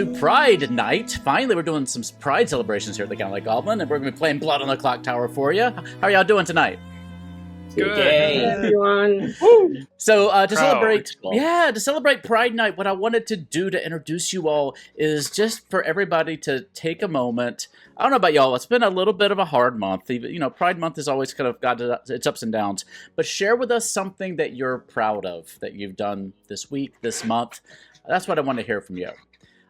to Pride Night. Finally, we're doing some Pride celebrations here at the Gauntlet Goblin, and we're going to be playing Blood on the Clocktower for you. How are y'all doing tonight? Good day, everyone. So to celebrate Pride Night, what I wanted to do to introduce you all is just for everybody to take a moment. I don't know about y'all, it's been a little bit of a hard month. Pride Month has always kind of got its ups and downs. But share with us something that you're proud of that you've done this week, this month. That's what I want to hear from you.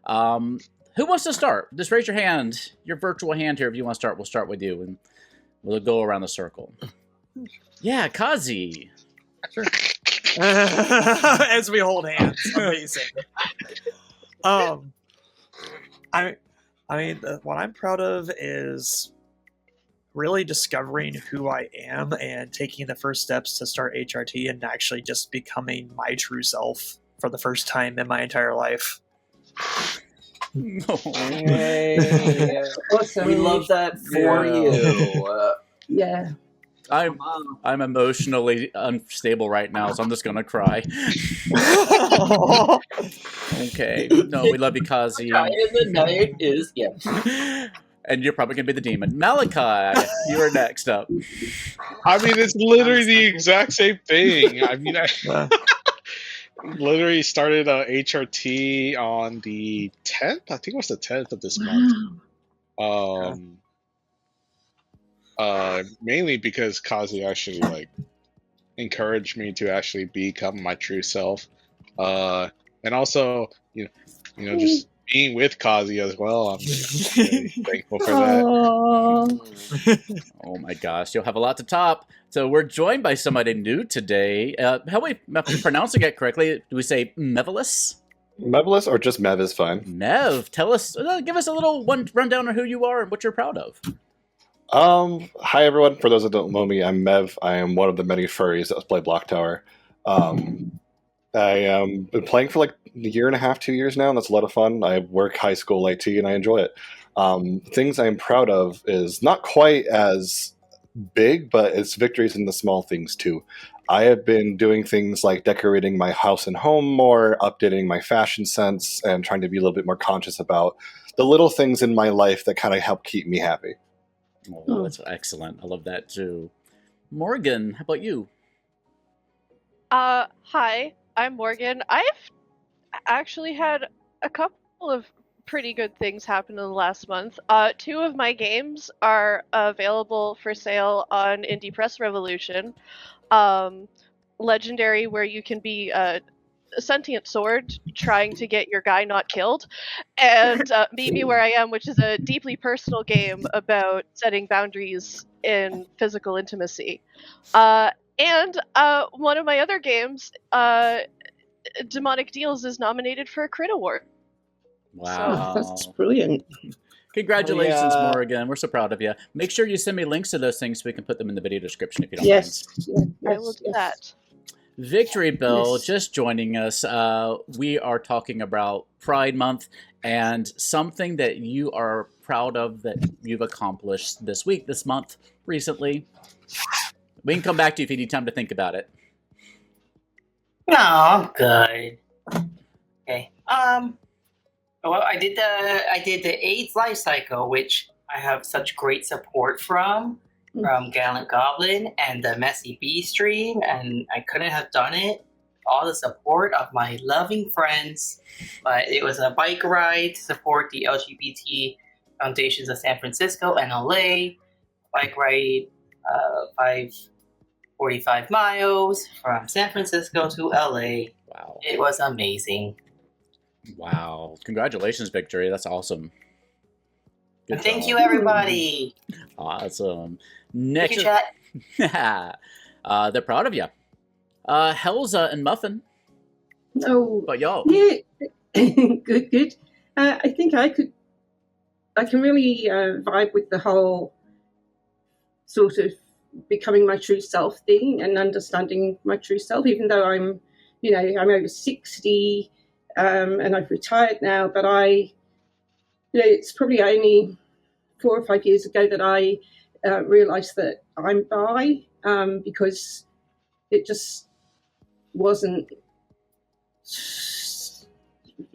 Who wants to start? Just raise your hand, your virtual hand here. If you want to start, we'll start with you, and we'll go around the circle. Yeah, Kazi. Sure. As we hold hands, amazing. What I'm proud of is really discovering who I am and taking the first steps to start HRT and actually just becoming my true self for the first time in my entire life. Hey, awesome. We love that for you. Yeah. I'm emotionally unstable right now, so I'm just gonna cry. Okay. No, we love you, Kazi. Night in the night is And you're probably gonna be the demon. Malachi, you are next up. I mean, it's literally the exact same thing. I mean, I literally started HRT on the 10th. I think it was the 10th of this month. Mainly because Kazi actually encouraged me to actually become my true self, and also just being with Kazi as well. I'm really thankful for that. Oh my gosh, you'll have a lot to top. So we're joined by somebody new today. How are we pronouncing it correctly? Do we say Mevelus? Mevelus or just Mev is fine. Mev, tell us, give us a little rundown on who you are and what you're proud of. Hi everyone. For those that don't know me, I'm Mev. I am one of the many furries that play Clocktower. I been playing for like a year and a half, 2 years now, and that's a lot of fun. I work high school IT and I enjoy it. Things I'm proud of is not quite as big, but it's victories in the small things too. I have been doing things like decorating my house and home more, updating my fashion sense, and trying to be a little bit more conscious about the little things in my life that kind of help keep me happy. Oh, that's excellent. I love that too. Morgan, how about you? Hi, I'm Morgan. I've actually had a couple of pretty good things happen in the last month. 2 of my games are available for sale on Indie Press Revolution. Legendary, where you can be a sentient sword trying to get your guy not killed, and Meet Me Where I Am, which is a deeply personal game about setting boundaries in physical intimacy. And one of my other games, Demonic Deals, is nominated for a Crit Award. Wow. That's brilliant. Congratulations, Morgan. We're so proud of you. Make sure you send me links to those things so we can put them in the video description if you don't mind. I will do that. Victory Bell, just joining us. We are talking about Pride Month and something that you are proud of that you've accomplished this week, this month, recently. We can come back to you if you need time to think about it. No, I'm good. Okay. Well, I did the AIDS life cycle, which I have such great support from Gallant Goblin and the Messy Bee stream, and I couldn't have done it. All the support of my loving friends, but it was a bike ride to support the LGBT foundations of San Francisco and LA. Bike ride, 545 miles from San Francisco to LA. Wow. It was amazing. Wow. Congratulations, Victory. That's awesome. Good Thank job. you, everybody. Awesome. Next, chat. they're proud of you. Helza and Muffin. Oh, But y'all. yeah, good. I think I can really vibe with the whole sort of becoming my true self thing and understanding my true self, even though I'm over 60 and I've retired now, but it's probably only 4 or 5 years ago that I realized that I'm bi, because it just wasn't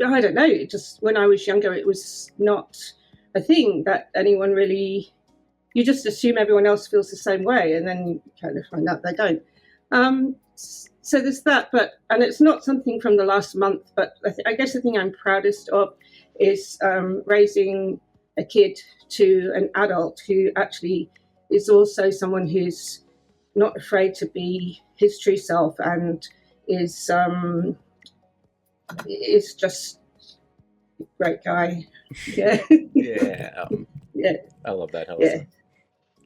I don't know. It just, when I was younger, it was not a thing that anyone really. You just assume everyone else feels the same way, and then you kind of find out they don't. So there's that, and it's not something from the last month, but I guess the thing I'm proudest of is raising a kid to an adult who actually is also someone who's not afraid to be his true self and is just a great guy. Yeah. Yeah. Yeah. I love that, Helsa. Yeah.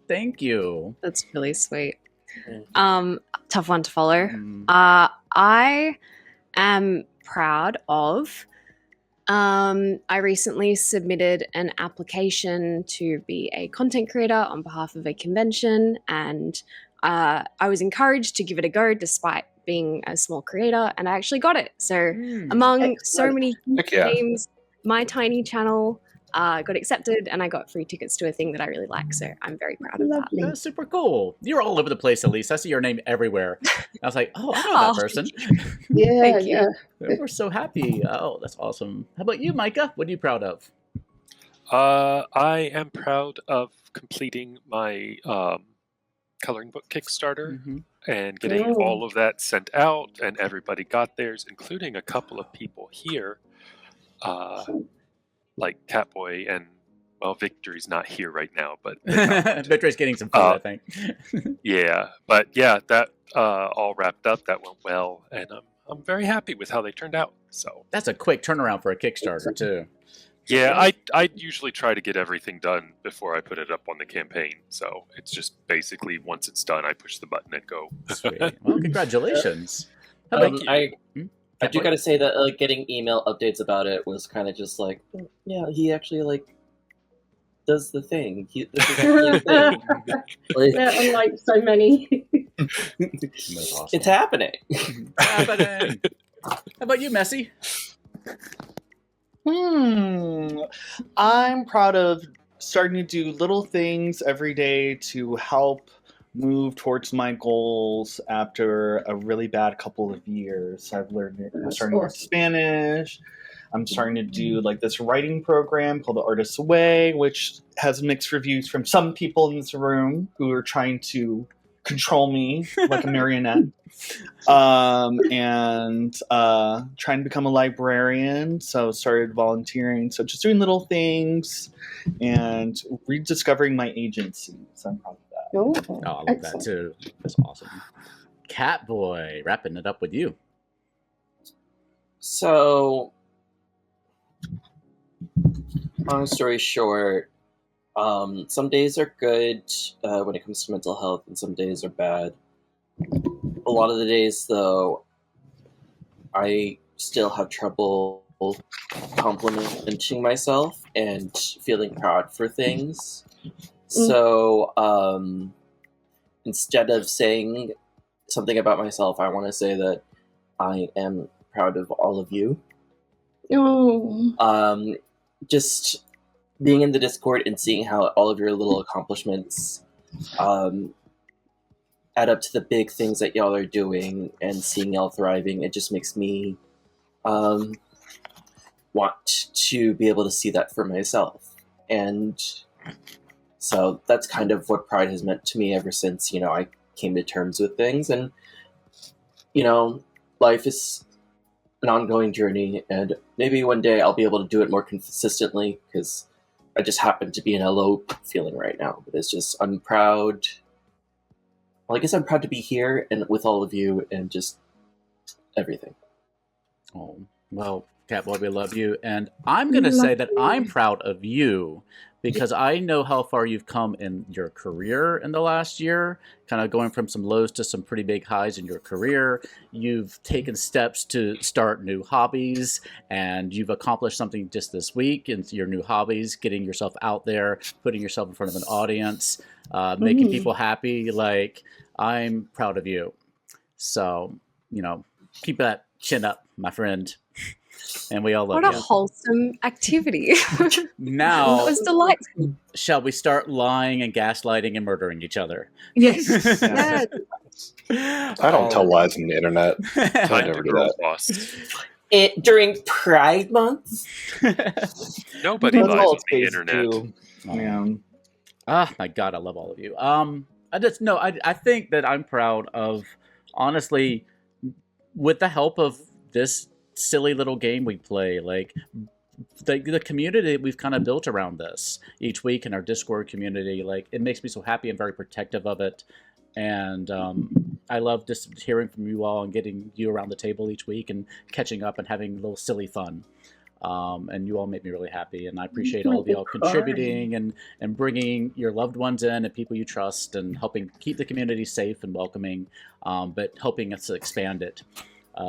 Thank you. That's really sweet. Tough one to follow. Mm. I am proud of. I recently submitted an application to be a content creator on behalf of a convention, and I was encouraged to give it a go despite being a small creator, and I actually got it. So among so many games, my tiny channel got accepted, and I got free tickets to a thing that I really like, so I'm very proud of that. That's super cool. You're all over the place, Elise. I see your name everywhere. I was like, oh, I know that person. Yeah, Thank you. yeah. We're so happy. Oh, that's awesome. How about you, Micah? What are you proud of? I am proud of completing my coloring book Kickstarter and getting all of that sent out, and everybody got theirs, including a couple of people here. Like Catboy and, well, Victory's not here right now, but Victory's getting some food, I think. Yeah, but yeah, that all wrapped up. That went well, and I'm very happy with how they turned out. So that's a quick turnaround for a Kickstarter too. Yeah, I usually try to get everything done before I put it up on the campaign. So it's just basically once it's done, I push the button and go. Sweet. Well, congratulations. I do gotta say that getting email updates about it was kind of just like, yeah, he actually does the thing. This is actually the thing. Yeah, unlike so many. That's awesome. It's happening. Happening. How about you, Messi? I'm proud of starting to do little things every day to help move towards my goals after a really bad couple of years. I'm starting to learn Spanish. I'm starting to do this writing program called The Artist's Way, which has mixed reviews from some people in this room who are trying to control me like a marionette. And trying to become a librarian. So started volunteering. So just doing little things and rediscovering my agency. So I'm proud of that. Oh, I love that too. That's awesome. Catboy, wrapping it up with you. So, long story short, some days are good when it comes to mental health, and some days are bad. A lot of the days, though, I still have trouble complimenting myself and feeling proud for things. So instead of saying something about myself, I want to say that I am proud of all of you. Just being in the Discord and seeing how all of your little accomplishments add up to the big things that y'all are doing, and seeing y'all thriving, it just makes me want to be able to see that for myself. And so that's kind of what pride has meant to me ever since, I came to terms with things. And, life is an ongoing journey, and maybe one day I'll be able to do it more consistently, because I just happen to be in a low feeling right now. But it's just, I'm proud. Well, I guess I'm proud to be here and with all of you and just everything. Oh, well, Catboy, we love you. And I'm going to say that I'm proud of you, because I know how far you've come in your career in the last year, kind of going from some lows to some pretty big highs in your career. You've taken steps to start new hobbies, and you've accomplished something just this week in your new hobbies, getting yourself out there, putting yourself in front of an audience, making people happy. I'm proud of you. So, keep that chin up, my friend. And we all love you. What a wholesome activity. Now, that was delightful. Shall we start lying and gaslighting and murdering each other? Yes. Yes. I don't tell lies on the internet. I never do that. during Pride Month. Nobody That's lies all on the it's internet. do. Yeah. My God, I love all of you. I think that I'm proud of, honestly, with the help of this silly little game we play, like the community we've kind of built around this each week in our Discord community. Like, it makes me so happy and very protective of it. And I love just hearing from you all and getting you around the table each week and catching up and having a little silly fun. And you all make me really happy, and I appreciate all of y'all contributing and bringing your loved ones in and people you trust and helping keep the community safe and welcoming, but helping us to expand it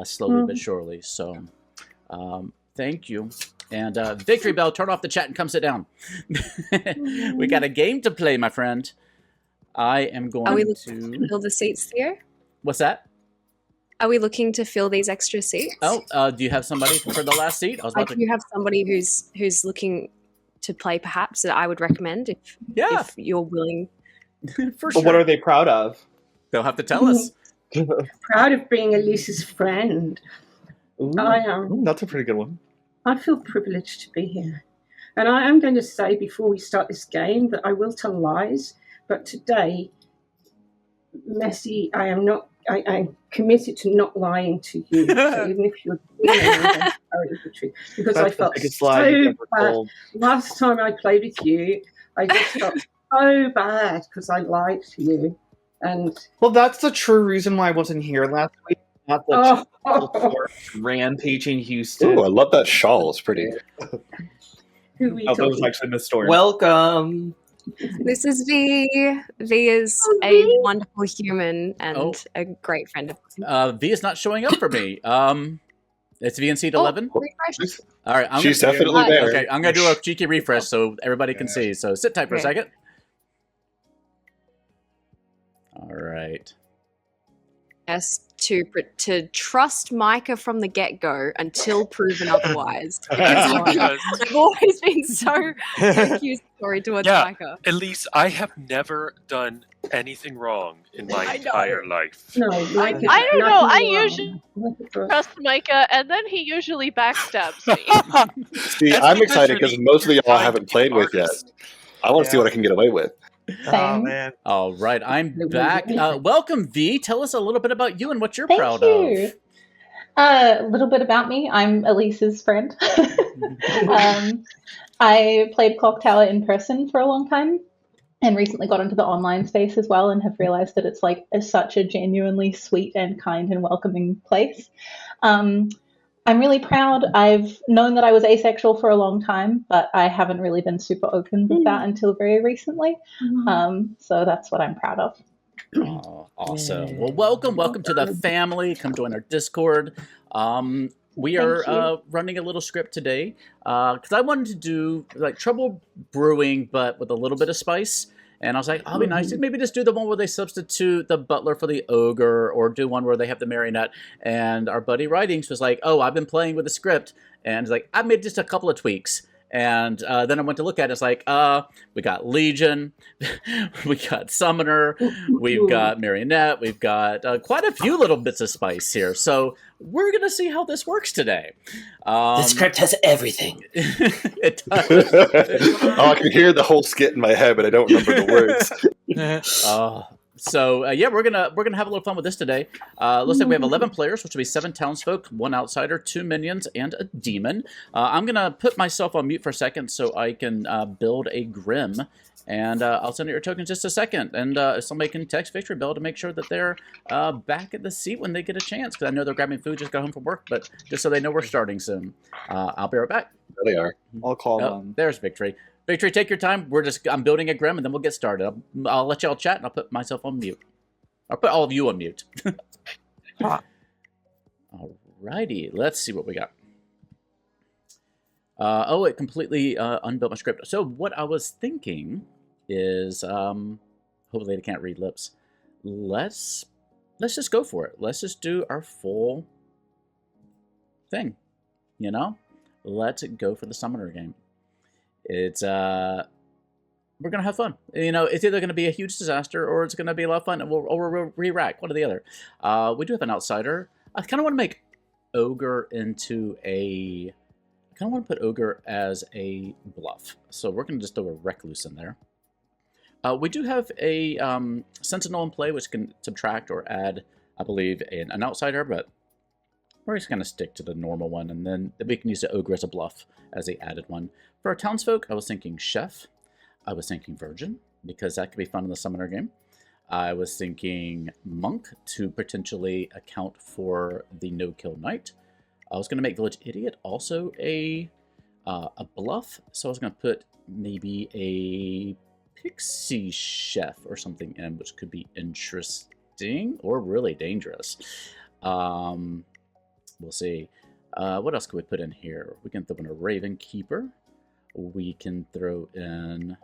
slowly but surely. So thank you. And Victory Bell, turn off the chat and come sit down. We got a game to play, my friend. I am going Are we to fill the seats here? What's that? Are we looking to fill these extra seats? Oh, do you have somebody for the last seat? I do have somebody who's looking to play, perhaps, that I would recommend if you're willing. For sure. But what are they proud of? They'll have to tell us. Proud of being Elise's friend. Ooh, I am. That's a pretty good one. I feel privileged to be here. And I am going to say before we start this game that I will tell lies, but today, Messi, I'm committed to not lying to you. So even if you're doing it, I'm going to tell you the truth. Because I felt so bad. Last time I played with you, I just felt so bad because I lied to you. And well, that's the true reason why I wasn't here last week. Not the rampaging Houston. Oh, I love that shawl. It's pretty. Who we that was actually Miss Storm. Welcome. This is V. V is a wonderful human and a great friend of mine. V is not showing up for me. It's V in seat 11. Refresh. All right, She's definitely there. Okay, I'm gonna do a cheeky refresh so everybody can see. So sit tight for a second. All right. Yes, to trust Micah from the get-go until proven otherwise. I've always been so accusatory towards Micah. Elise, I have never done anything wrong in my entire life. No, I don't know. I usually trust Micah, and then he usually backstabs me. See, I'm excited because most of y'all I haven't played with yet. I want to see what I can get away with. Oh, man. All right, I'm back. Welcome, V. Tell us a little bit about you and what you're proud of. A little bit about me. I'm Elise's friend. I played Clocktower in person for a long time and recently got into the online space as well and have realized that it's like such a genuinely sweet and kind and welcoming place. I'm really proud. I've known that I was asexual for a long time, but I haven't really been super open with that until very recently. So that's what I'm proud of. Oh, awesome. Well, welcome to the family. Come join our Discord. We are running a little script today because I wanted to do like Trouble Brewing, but with a little bit of spice. And I was like, I'll be nice to maybe just do the one where they substitute the butler for the ogre, or do one where they have the marionette. And our buddy Writings was like, oh, I've been playing with the script. And he's like, I made just a couple of tweaks. And then I went to look at it. It's like, we got Legion, we got Summoner, we've got Marionette, we've got quite a few little bits of spice here. So we're going to see how this works today. The script has everything. It does. I can hear the whole skit in my head, but I don't remember the words. So we're gonna have a little fun with this today. Looks like we have 11 players, which will be 7 townsfolk, 1 outsider, 2 minions, and a demon. I'm gonna put myself on mute for a second so I can build a Grim, and I'll send out your tokens in just a second. And if somebody can text Victory Bell to make sure that they're back at the seat when they get a chance, because I know they're grabbing food, just got home from work, but just so they know we're starting soon. I'll be right back. There they are. I'll call them. There's Victory. Victory, take your time. I'm building a Grim, and then we'll get started. I'll let y'all chat, and I'll put myself on mute. I'll put all of you on mute. Alrighty, let's see what we got. It completely unbuilt my script. So what I was thinking is, hopefully they can't read lips. Let's just go for it. Let's just do our full thing. You know, let's go for the Summoner game. It's we're gonna have fun. You know, it's either gonna be a huge disaster or it's gonna be a lot of fun, or we'll re-rack one or the other. We do have an outsider. I kind of want to make ogre into a... I kind of want to put ogre as a bluff. So we're going to just throw a recluse in there. We do have a sentinel in play, which can subtract or add, I believe, an outsider, but we're just going to stick to the normal one, and then we can use the ogre as a bluff as a added one. For our townsfolk, I was thinking chef. I was thinking virgin, because that could be fun in the summoner game. I was thinking monk to potentially account for the no-kill knight. I was going to make village idiot also a bluff, so I was going to put maybe a pixie chef or something in, which could be interesting or really dangerous. We'll see. What else can we put in here? We can throw in a raven keeper. We can throw in...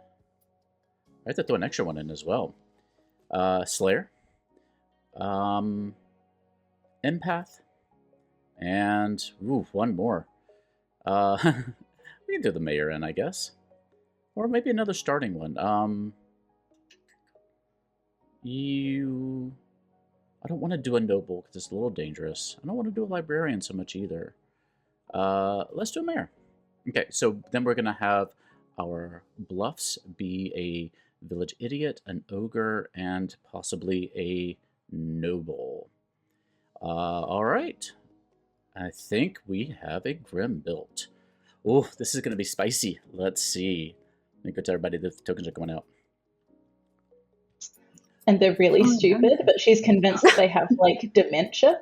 I have to throw an extra one in as well. Slayer. Empath. And, ooh, one more. We can do the mayor in, I guess. Or maybe another starting one. I don't want to do a noble because it's a little dangerous. I don't want to do a librarian so much either. Let's do a mayor. Okay, so then we're going to have our bluffs be a village idiot, an ogre, and possibly a noble. All right. I think we have a Grim built. Oh, this is going to be spicy. Let's see. Let me go tell everybody the tokens are going out. And they're really stupid, but she's convinced that they have, like, dementia.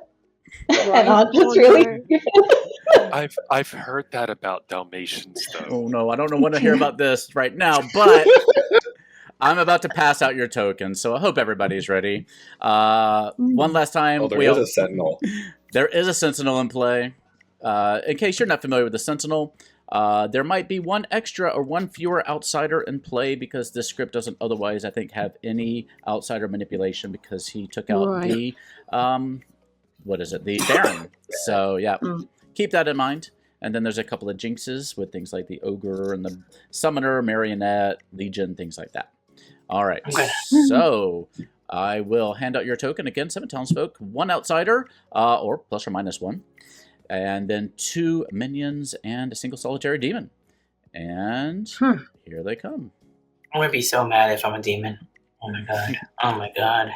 And I'm just really stupid. I've heard that about Dalmatians, though. Oh, no, I don't want to hear about this right now, but I'm about to pass out your tokens, so I hope everybody's ready. One last time. Oh, there is a sentinel. There is a sentinel in play. In case you're not familiar with the sentinel, there might be one extra or one fewer outsider in play because this script doesn't otherwise, I think, have any outsider manipulation because he took out the, what is it, the Baron. So, yeah, keep that in mind. And then there's a couple of jinxes with things like the Ogre and the Summoner, Marionette, Legion, things like that. All right, so I will hand out your token. Again, 7 townsfolk, 1 outsider, or plus or minus 1. And then 2 minions and a single solitary demon. And here they come. I'm going to be so mad if I'm a demon. Oh my god. Oh my god.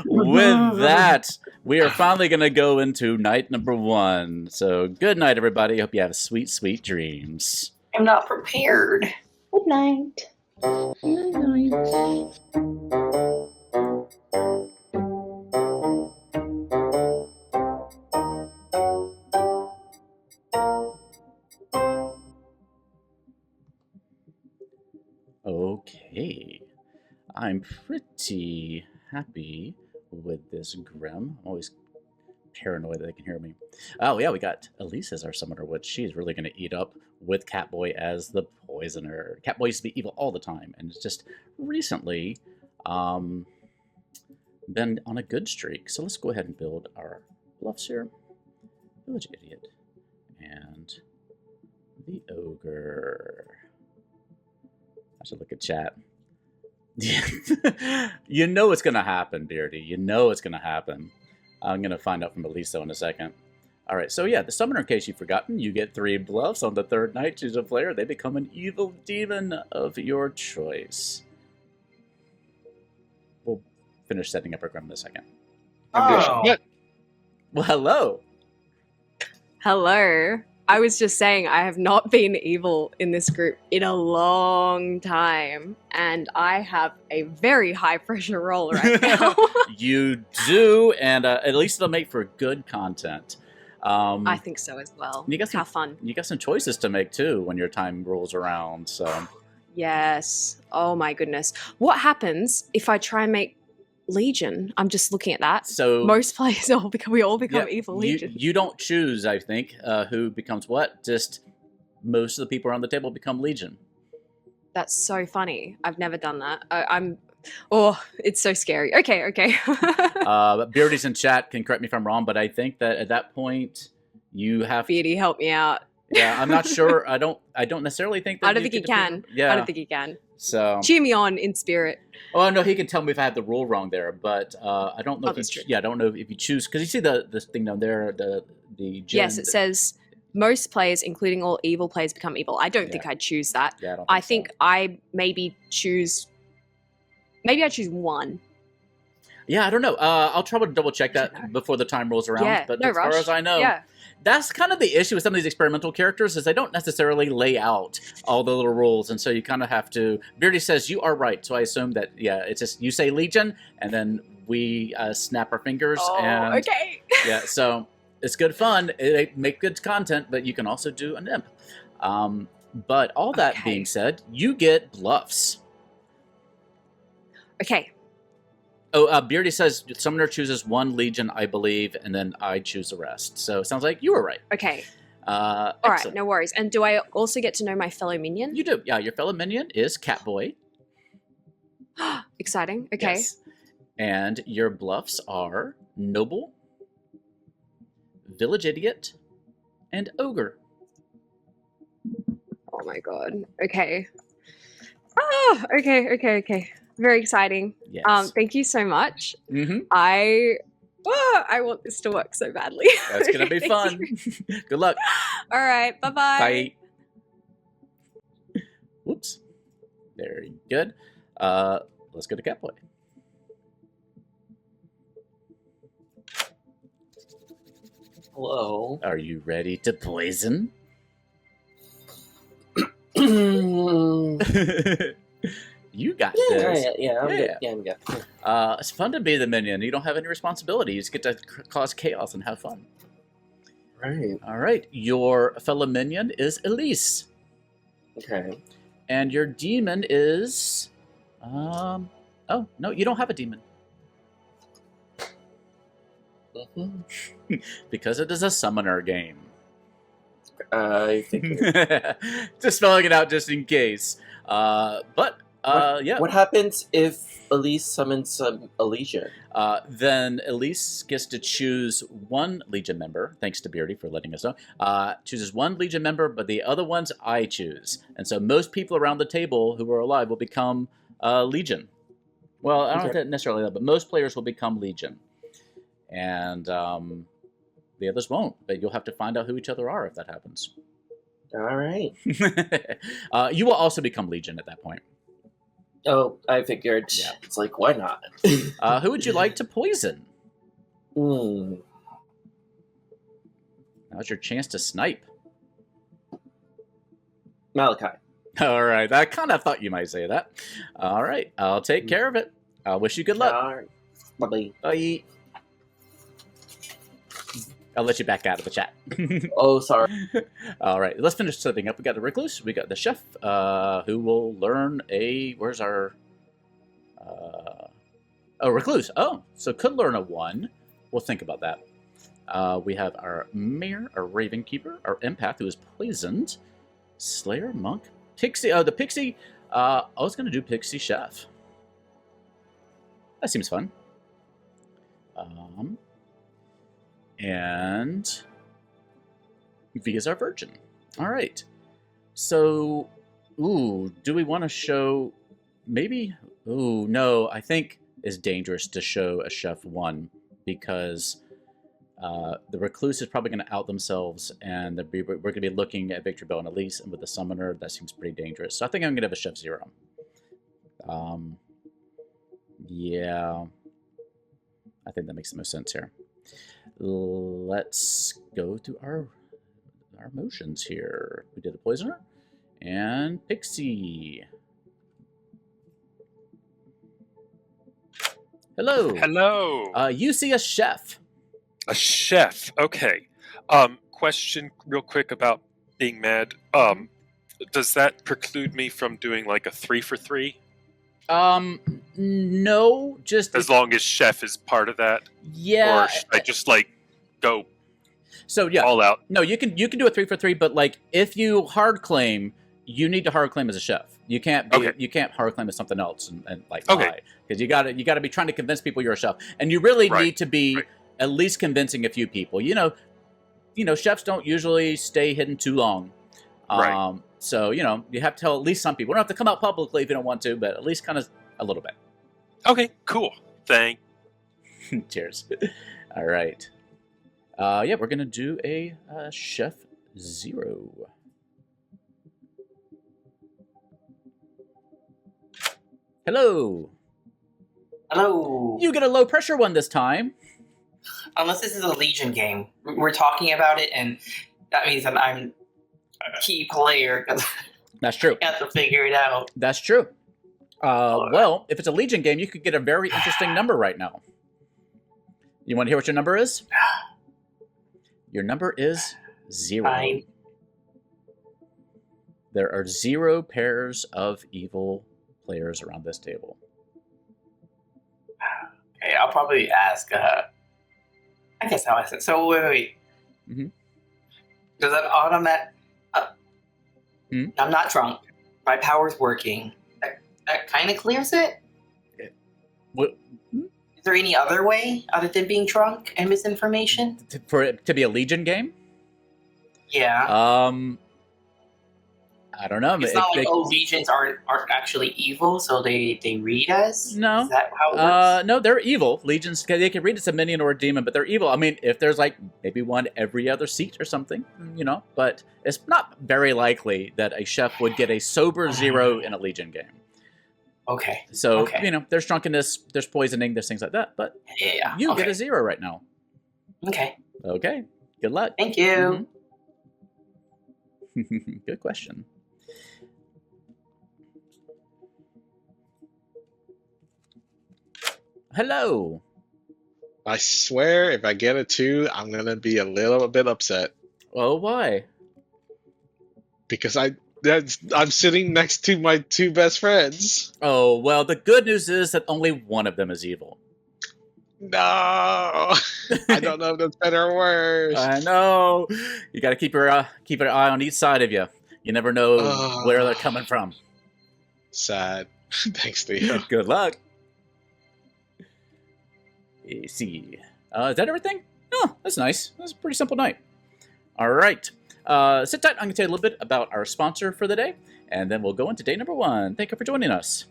With that, we are finally going to go into night number 1. So good night, everybody. Hope you have sweet, sweet dreams. I'm not prepared. Good night. Good night. Okay. I'm pretty happy with this Grim. I'm always paranoid that they can hear me. Oh, yeah, we got Elise as our summoner, which she's really going to eat up with Catboy as the poisoner. Catboy used to be evil all the time, and it's just recently been on a good streak. So let's go ahead and build our bluffs here. Village Idiot. And the Ogre. I should look at chat. You know it's going to happen, Beardy. You know it's going to happen. I'm going to find out from Elisa in a second. All right, so yeah, the summoner, in case you've forgotten, you get 3 bluffs. On the 3rd night, choose a player. They become an evil demon of your choice. We'll finish setting up our Grim in a second. Oh. Well, hello. Hello. I was just saying I have not been evil in this group in a long time, and I have a very high pressure role right now. You do, and at least it'll make for good content. I think so as well. You got some, have fun. You got some choices to make too when your time rolls around. So yes. Oh my goodness. What happens if I try and make Legion? I'm just looking at that. So most players we all become evil Legion. You don't choose, I think, who becomes what. Just most of the people around the table become Legion. That's so funny. I've never done that. It's so scary. Okay. But Beardy's in chat can correct me if I'm wrong, but I think that at that point you have Beardy, help me out. Yeah, I'm not sure. I don't necessarily think that I don't think he can. Yeah. I don't think he can. So cheer me on in spirit. Oh no, he can tell me if I have the rule wrong there, but I don't know if I don't know if you choose, because you see the thing down there, the yes, it says most players, including all evil players, become evil. I don't think I'd choose that. Yeah, I think I maybe choose one. Yeah, I don't know. I'll try to double check that before the time rolls around. Yeah, but no as rush. far as I know, that's kind of the issue with some of these experimental characters, is they don't necessarily lay out all the little rules, and so you kind of have to. Beardy says you are right, so I assume that it's just you say Legion, and then we snap our fingers. Oh, and okay. Yeah, so it's good fun. It make good content, but you can also do an imp. But all that being said, you get bluffs. Okay. Oh, Beardy says Summoner chooses one Legion, I believe, and then I choose the rest. So it sounds like you were right. Okay. All right, no worries. And do I also get to know my fellow minion? You do. Yeah, your fellow minion is Catboy. Exciting. Okay. Yes. And your bluffs are Noble, Village Idiot, and Ogre. Oh my god. Okay. Oh, okay. Very exciting. Yes. Thank you so much. Mm-hmm. I want this to work so badly. That's gonna be fun. Good luck. All right. Bye-bye. Bye. Whoops. Very good. Let's go to Catboy. Hello. Are you ready to poison? You got this. Right, yeah, I'm good. Yeah, I'm good. It's fun to be the minion. You don't have any responsibility. You just get to cause chaos and have fun. Right. All right. Your fellow minion is Elise. Okay. And your demon is... oh, no, you don't have a demon. Mm-hmm. Because it is a summoner game. I think... Just spelling it out just in case. What happens if Elise summons a Legion? Then Elise gets to choose one Legion member, thanks to Beardy for letting us know. Chooses one Legion member, but the other ones I choose. And so most people around the table who are alive will become Legion. Well, I don't know necessarily that, but most players will become Legion. And the others won't, but you'll have to find out who each other are if that happens. All right. You will also become Legion at that point. Oh, I figured. Yeah. It's like, why not? Who would you like to poison? Now's your chance to snipe. Malachi. All right. I kind of thought you might say that. All right. I'll take care of it. I wish you good luck. All right. Bye-bye. Bye. I'll let you back out of the chat. Oh, sorry. All right, let's finish setting up. We got the recluse. We got the chef, who will learn a... Where's our... recluse. Oh, so could learn a 1. We'll think about that. We have our mayor, our raven keeper, our empath, who is poisoned, slayer, monk, pixie. The pixie... I was going to do pixie chef. That seems fun. And V is our virgin. All right. So, do we want to show maybe? No, I think it's dangerous to show a chef 1 because the recluse is probably going to out themselves, and we're going to be looking at Victor Bell and Elise, and with the summoner, that seems pretty dangerous. So I think I'm going to have a chef 0. Yeah, I think that makes the most sense here. Let's go through our motions here. We did the poisoner and pixie. Hello. Hello. You see a chef. A chef. Okay. Question real quick about being mad. Does that preclude me from doing like a 3 for 3? No, just as long as chef is part of that. Yeah. Or should I just like go? So yeah, all out. No, you can do a 3 for 3, but like if you hard claim, you need to hard claim as a chef. You can't be, you can't hard claim as something else and like lie, because you got to be trying to convince people you're a chef, and you really need to be at least convincing a few people. You know, chefs don't usually stay hidden too long. Right. So, you have to tell at least some people. You don't have to come out publicly if you don't want to, but at least kind of a little bit. Okay, cool. Thank. Cheers. All right. We're going to do a Chef Zero. Hello. Hello. You get a low pressure one this time. Unless this is a Legion game. We're talking about it, and that means that I'm a key player. That's true. I have to figure it out. That's true. Well, if it's a Legion game, you could get a very interesting number right now. You want to hear what your number is? Your number is 0. Fine. There are 0 pairs of evil players around this table. Okay, I'll probably ask. I guess I'll ask it. So wait. Mm-hmm. Does that automatic? I'm not drunk. My power's working. That kind of clears it. What? Is there any other way other than being drunk and misinformation? For it to be a Legion game? Yeah. I don't know. It's not like Legions aren't actually evil, so they read us? No. Is that how it works? No, they're evil. Legions, they can read as a minion or a demon, but they're evil. I mean, if there's maybe one every other seat or something, but it's not very likely that a chef would get a sober 0 in a Legion game. Okay. So, there's drunkenness, there's poisoning, there's things like that, but you get a 0 right now. Okay. Okay. Good luck. Thank you. Mm-hmm. Good question. Hello. I swear, if I get a 2, I'm gonna be a little bit upset. Oh, why? Because I'm sitting next to my 2 best friends. Oh, well, the good news is that only one of them is evil. No, I don't know if that's better or worse. I know. You got to keep an eye on each side of you. You never know where they're coming from. Sad. Thanks, Theo. Good luck. Let's see. Is that everything? Oh, that's nice. That's a pretty simple night. All right. Sit tight. I'm going to tell you a little bit about our sponsor for the day, and then we'll go into day number 1. Thank you for joining us.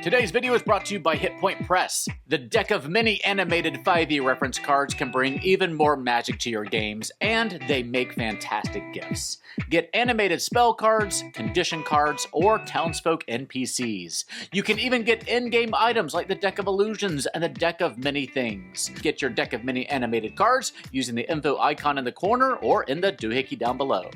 Today's video is brought to you by Hit Point Press. The deck of many animated 5e reference cards can bring even more magic to your games, and they make fantastic gifts. Get animated spell cards, condition cards, or townsfolk NPCs. You can even get in-game items like the Deck of Illusions and the Deck of Many Things. Get your deck of many animated cards using the info icon in the corner or in the doohickey down below.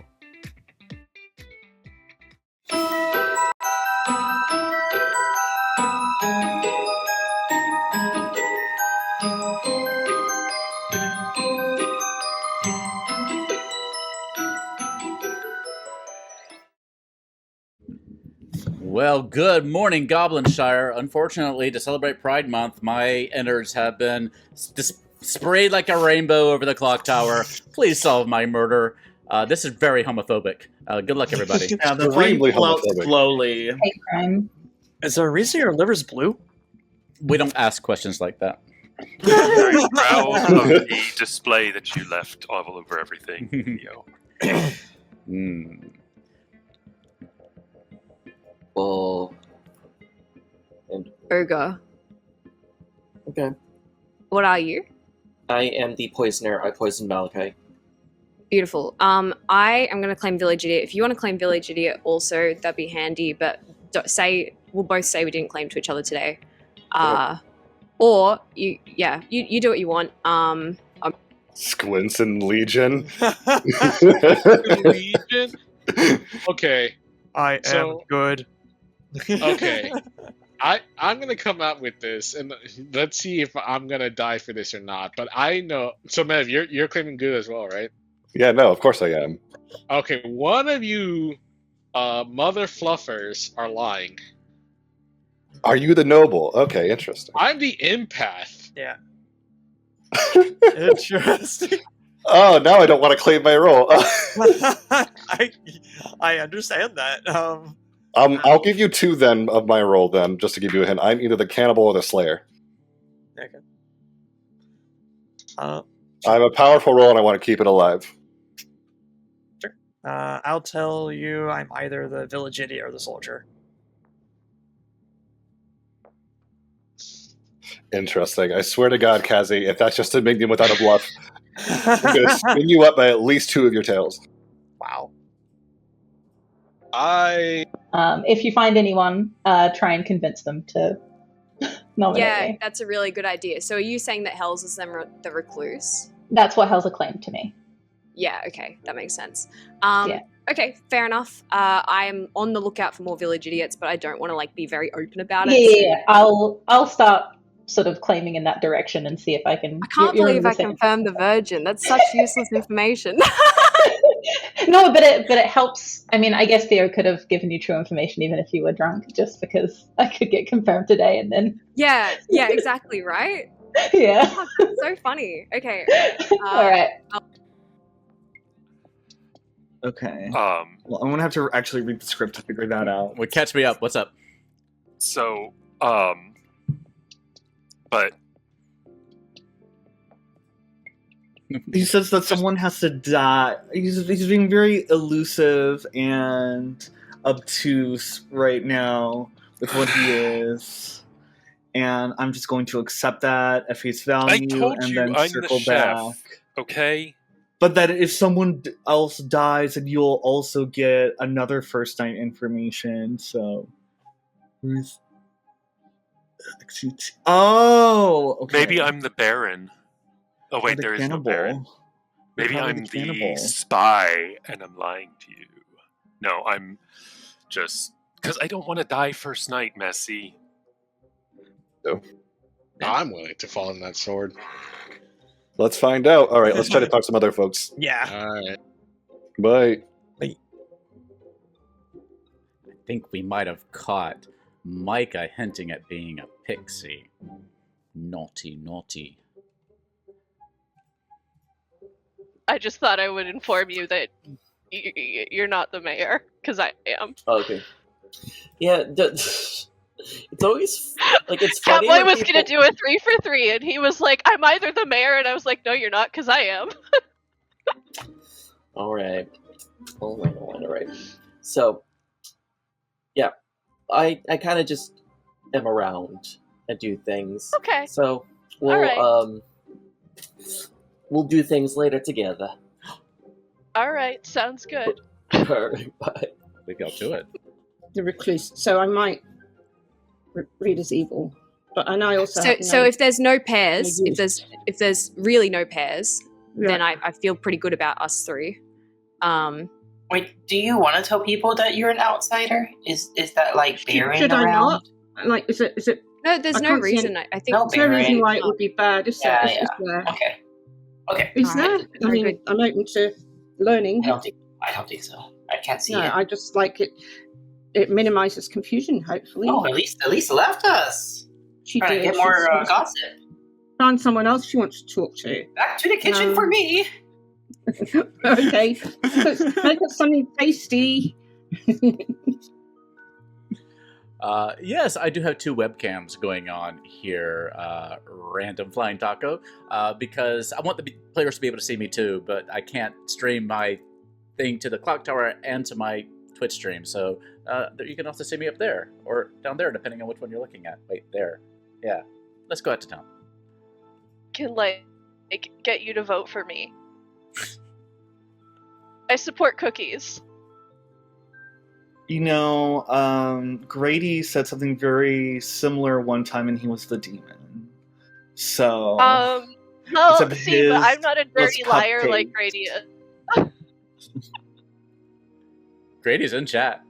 Well, good morning, Goblinshire. Unfortunately, to celebrate Pride Month, my innards have been sprayed like a rainbow over the clocktower. Please solve my murder. This is very homophobic. Good luck, everybody. Yeah, the rain floats slowly. Hate crime. Is there a reason your liver's blue? We don't ask questions like that. Very proud of the display that you left all over everything, Theo. Well, and Ogre. Okay. What are you? I am the poisoner. I poisoned Malachi. Beautiful. I am going to claim Village Idiot. If you want to claim Village Idiot also, that'd be handy, but we'll both say we didn't claim to each other today. Or, you do what you want. Squints and Legion. Legion? Okay. I am good. Okay. I'm gonna come out with this, and let's see if I'm gonna die for this or not. But I know. So, Mev, you're claiming good as well, right? Yeah, no, of course I am. Okay, one of you, mother fluffers, are lying. Are you the noble? Okay, interesting. I'm the empath. Yeah. Interesting. Oh, now I don't want to claim my role. I understand that. I'll give you 2 then of my role then, just to give you a hint. I'm either the cannibal or the slayer. Okay. I'm a powerful role and I want to keep it alive. Sure. I'll tell you I'm either the village idiot or the soldier. Interesting. I swear to God, Kazi, if that's just a minion without a bluff, I'm going to spin you up by at least 2 of your tails. Wow. If you find anyone, try and convince them to nominate me. That's a really good idea. So are you saying that Hells is the recluse? That's what Hells claimed to me. Yeah, okay, that makes sense. Yeah. Okay, fair enough. I am on the lookout for more village idiots, but I don't want to be very open about it. Yeah, I'll start sort of claiming in that direction and see if I can. I can't believe I confirmed the virgin. That's such useless information. No, but it helps. I mean, I guess Theo could have given you true information even if you were drunk, just because I could get confirmed today and then. Yeah, exactly, right? Yeah. Oh, that's so funny. Okay. All right. Okay. Well, I'm gonna have to actually read the script to figure that out. Well, catch me up. What's up? So, but he says that someone has to die. He's being very elusive and obtuse right now with what he is, and I'm just going to accept that at face value I told and you then I'm circle the back. chef. Okay. But that if someone else dies, then you'll also get another first night information. So, oh, okay. Maybe I'm the Baron. Oh wait, there is no cannibal. Baron. Maybe Probably I'm the cannibal. the spy and I'm lying to you. No, I'm just because I don't want to die first night, Messi. No. I'm willing to fall on that sword. Let's find out. All right, let's try to talk to some other folks. Yeah. All right. Bye. I think we might have caught Micah hinting at being a pixie. Naughty, naughty. I just thought I would inform you that you're not the mayor, because I am. Okay. Yeah, it's always it's funny. Catboy was gonna do a 3 for 3, and he was like, "I'm either the mayor," and I was like, "No, you're not, because I am." All right. All right. So, yeah, I kind of just am around and do things. Okay. So we'll do things later together. All right, sounds good. All right, bye. Maybe I'll do it. The recluse. So I might read as evil, but and I also. So if there's no pairs, if there's really no pairs, then I feel pretty good about us 3. Wait, do you want to tell people that you're an outsider? Is that Baron should around? I not? Is it? No, there's no reason. I think there's no reason why it would be bad. Is there? Okay. Is there? I mean, I'm open to learning. I don't think so. I can't see it. I just like it. It minimizes confusion. Hopefully. Oh, at least left us. She Trying did. to get more gossip. Find someone else she wants to talk to. Back to the kitchen for me. Okay, make us something tasty. Yes, I do have 2 webcams going on here, Random Flying Taco, because I want the players to be able to see me too, but I can't stream my thing to the Clocktower and to my Twitch stream, so you can also see me up there, or down there, depending on which one you're looking at. Wait, there. Yeah. Let's go out to town. Can get you to vote for me. I support cookies. You know, Grady said something very similar one time, and he was the demon. So, well, see, but I'm not a dirty liar like Grady is. Grady's in chat.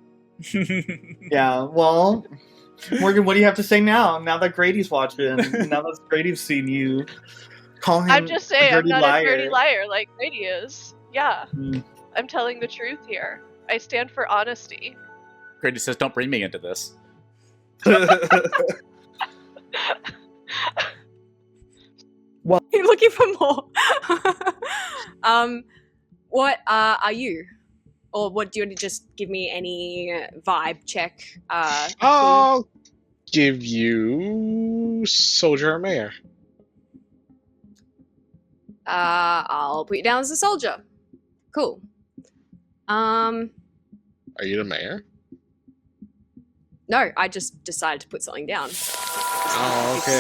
Yeah, well, Morgan, what do you have to say now? Now that Grady's watching, now that Grady's seen you, call him. I'm just saying, I'm not liar. a dirty liar like Grady is. Yeah, I'm telling the truth here. I stand for honesty. Grady says, "Don't bring me into this." Well, you're looking for more. What are you? Or what do you want to just give me any vibe check? I'll give you Soldier or Mayor. I'll put you down as a soldier. Cool. Are you the mayor? No, I just decided to put something down. Oh, okay.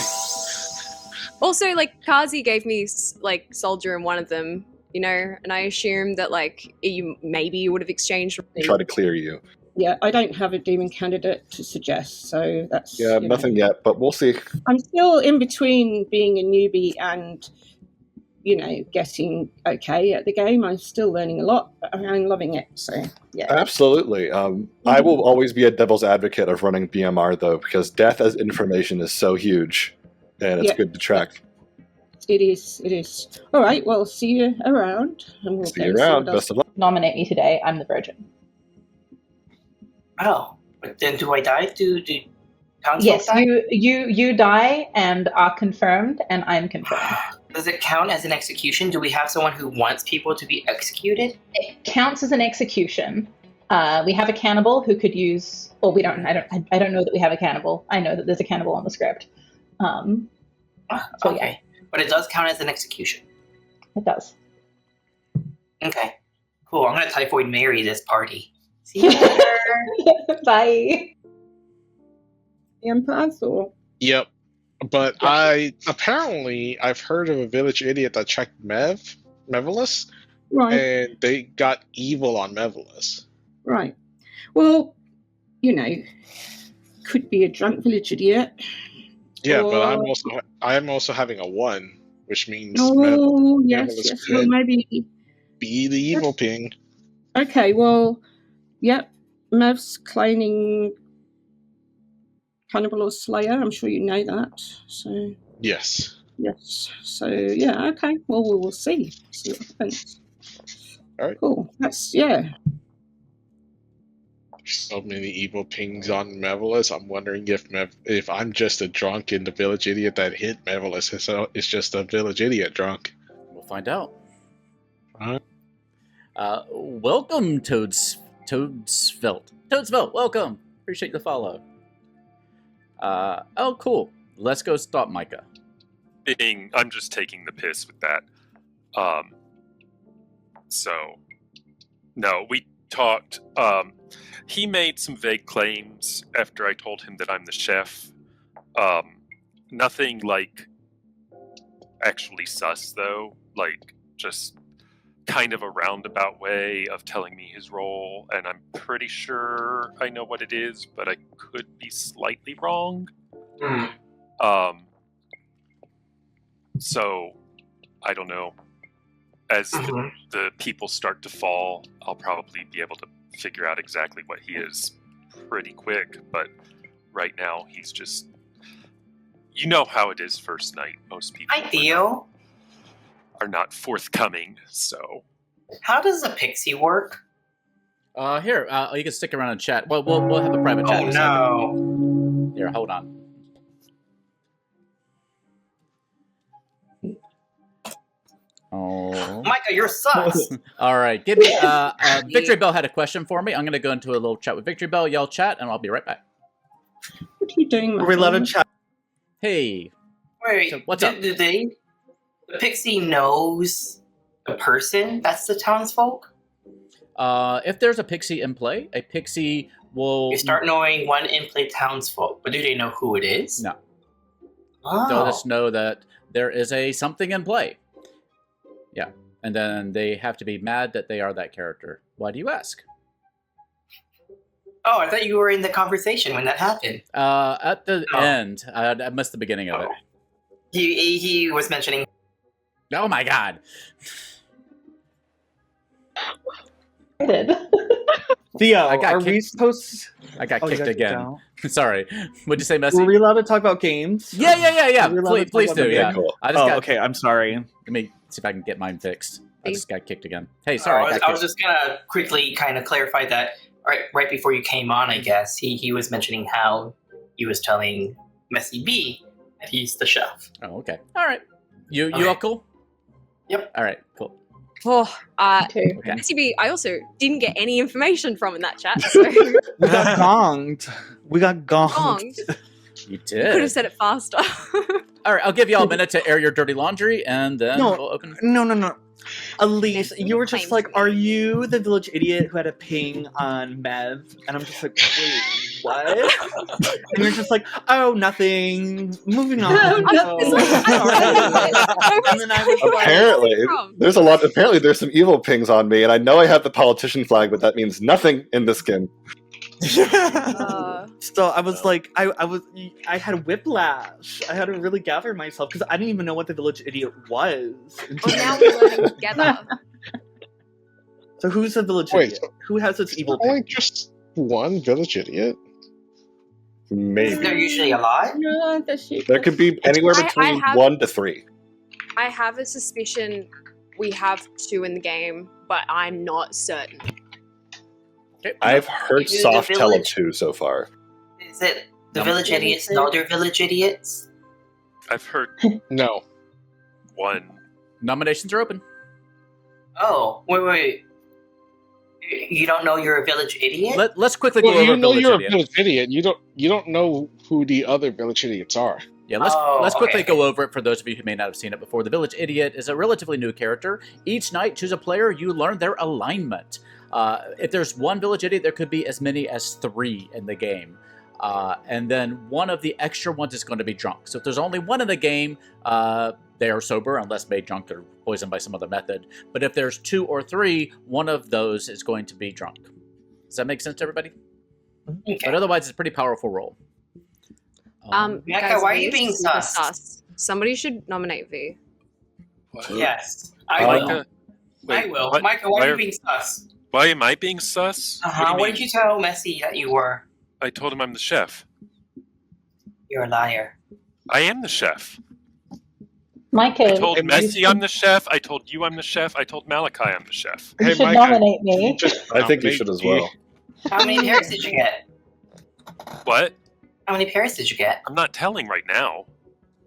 Also, like, Kazi gave me, like, soldier in one of them, you know, and I assumed that, like, maybe you would have exchanged. Try to clear you. Yeah, I don't have a demon candidate to suggest, so that's... Yeah, nothing yet, but we'll see. I'm still in between being a newbie and, you know, getting okay at the game. I'm still learning a lot, but I'm loving it, so, yeah. Absolutely. I will always be a devil's advocate of running BMR, though, because death as information is so huge, and it's good to track. It is. All right, well, see you around. And we'll see you around. Best of luck. Nominate me today. I'm the virgin. Oh, but then do I die? Do townsfolk yes, die? you die and are confirmed, and I'm confirmed. Does it count as an execution? Do we have someone who wants people to be executed? It counts as an execution. We have a cannibal who could use. Well, we don't. I don't know that we have a cannibal. I know that there's a cannibal on the script. Okay, yeah. But it does count as an execution. It does. Okay, cool. I'm gonna typhoid Mary this party. See you later. Bye. Yep. But I've heard of a village idiot that checked Mevelus, Right. and they got evil on Mevelus. Right. Well, you know, could be a drunk village idiot. Yeah, but I'm also having a 1, which means yes. Well, maybe be the evil ping. Okay, well, yep. Mev's claiming cannibal or slayer. I'm sure you know that. So yes. So yeah, okay. Well, we will see. See what happens. All right. Cool. That's So many evil pings on Mevelus. I'm wondering if I'm just a drunk in the village idiot that hit Mevelus, so it's just a village idiot drunk. We'll find out. All right. Welcome, Toadsvelt, welcome. Appreciate the follow. Oh, cool. Let's go stop Micah. I'm just taking the piss with that. So, no, we talked. He made some vague claims after I told him that I'm the chef. Nothing like actually sus, though. Like, just kind of a roundabout way of telling me his role, and I'm pretty sure I know what it is, but I could be slightly wrong. So, I don't know. As the people start to fall, I'll probably be able to figure out exactly what he is pretty quick, but right now he's just... You know how it is first night. Most people are not forthcoming, so... How does a pixie work? Here, you can stick around and chat. Well, we'll have a private chat in a second. Here, hold on. Oh, Micah, you're sus. All right, give me. Victory Bell had a question for me. I'm going to go into a little chat with Victory Bell. Y'all chat, and I'll be right back. What are you doing? Are we allowed to chat? Hey. Wait, so what's up? The pixie knows the person that's the townsfolk? If there's a pixie in play, a pixie will... You start knowing one in-play townsfolk, but do they know who it is? No. Oh. They'll just know that there is something in play. Yeah. And then they have to be mad that they are that character. Why do you ask? Oh, I thought you were in the conversation when that happened. At the end. I missed the beginning of it. He was mentioning... Oh my god. Theo, I got are we supposed... I got kicked again. Sorry. What'd you say, Messi? Were we allowed to talk about games? Yeah. Please do, yeah. Cool. Okay, I'm sorry. Let me see if I can get mine fixed. I just got kicked again. Hey, sorry. I was just going to quickly kind of clarify that right before you came on, I guess. He was mentioning how he was telling Messi B that he's the chef. Oh, okay. All right. You all cool? Yep. All right, cool. Oh, Okay. SCB, I also didn't get any information from in that chat. So. We got gonged. You Could did. have said it faster. All right, I'll give y'all a minute to air your dirty laundry, and then we'll open. No. Elise, There's you were just claims like, to are me. you the village idiot who had a ping on Mev? And I'm just like, wait, what? And you're just like, oh, nothing. Moving on. No, Oh, sorry. And then I was like, Apparently, there's a lot. Apparently, there's some evil pings on me, and I know I have the politician flag, but that means nothing in this game. So I was like, I had whiplash. I had to really gather myself because I didn't even know what the village idiot was. Well, now we're learning together. So who's the village Wait, idiot? Who has its evil Only ping? just one village idiot? Maybe. They're usually a lot. No, that's you. There could be anywhere between 1 to 3. I have a suspicion we have 2 in the game, but I'm not certain. I've heard You, the soft tell of village- 2 so far. Is it the village idiots and other village idiots? I've heard No. one. Nominations are open. Oh, wait. You don't know you're a village idiot? Let's quickly go Well, over you know village you're idiot. a village idiot. You don't know who the other village idiots are. Yeah, let's Oh, quickly okay. go over it for those of you who may not have seen it before. The Village Idiot is a relatively new character. Each night, choose a player. You learn their alignment. If there's one Village Idiot, there could be as many as 3 in the game. And then one of the extra ones is going to be drunk. So if there's only one in the game, they are sober unless made drunk or poisoned by some other method. But if there's 2 or 3, one of those is going to be drunk. Does that make sense to everybody? Okay. But otherwise, it's a pretty powerful role. Micah, guys, why are V you is being super sus? Somebody should nominate V. Yes, I will. Micah, I will. what- Micah, why are you being sus? Why am I being sus? Uh-huh. What did you tell Messi that you were? I told him I'm the chef. You're a liar. I am the chef. Micah, I told you Messi should- I'm the chef. I told you I'm the chef. I told Malachi I'm the chef. You Hey, should Micah, nominate me. I think you should as well. How many pairs did you get? What? How many pairs did you get? I'm not telling right now.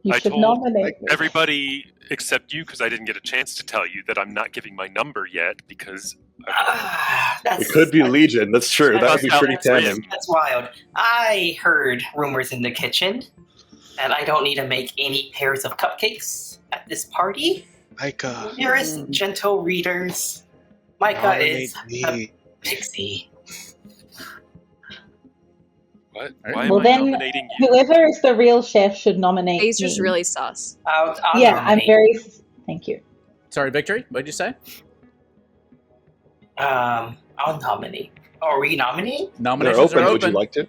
You I should told nominate me. everybody except you because I didn't get a chance to tell you that I'm not giving my number yet because It could be Legion. That's true. That would be pretty tandem. That's wild. I heard rumors in the kitchen that I don't need to make any pairs of cupcakes at this party. Micah. Dearest gentle readers, Micah is a pixie. What? All right. Why Well, am I then nominating you? whoever is the real chef should nominate He's just me. really sus. I'll Yeah, I'm nominate. very. Thank you. Sorry, Victory. What did you say? I'll nominate. Or re-nominate? They're Nominations open. are Would you open. like to?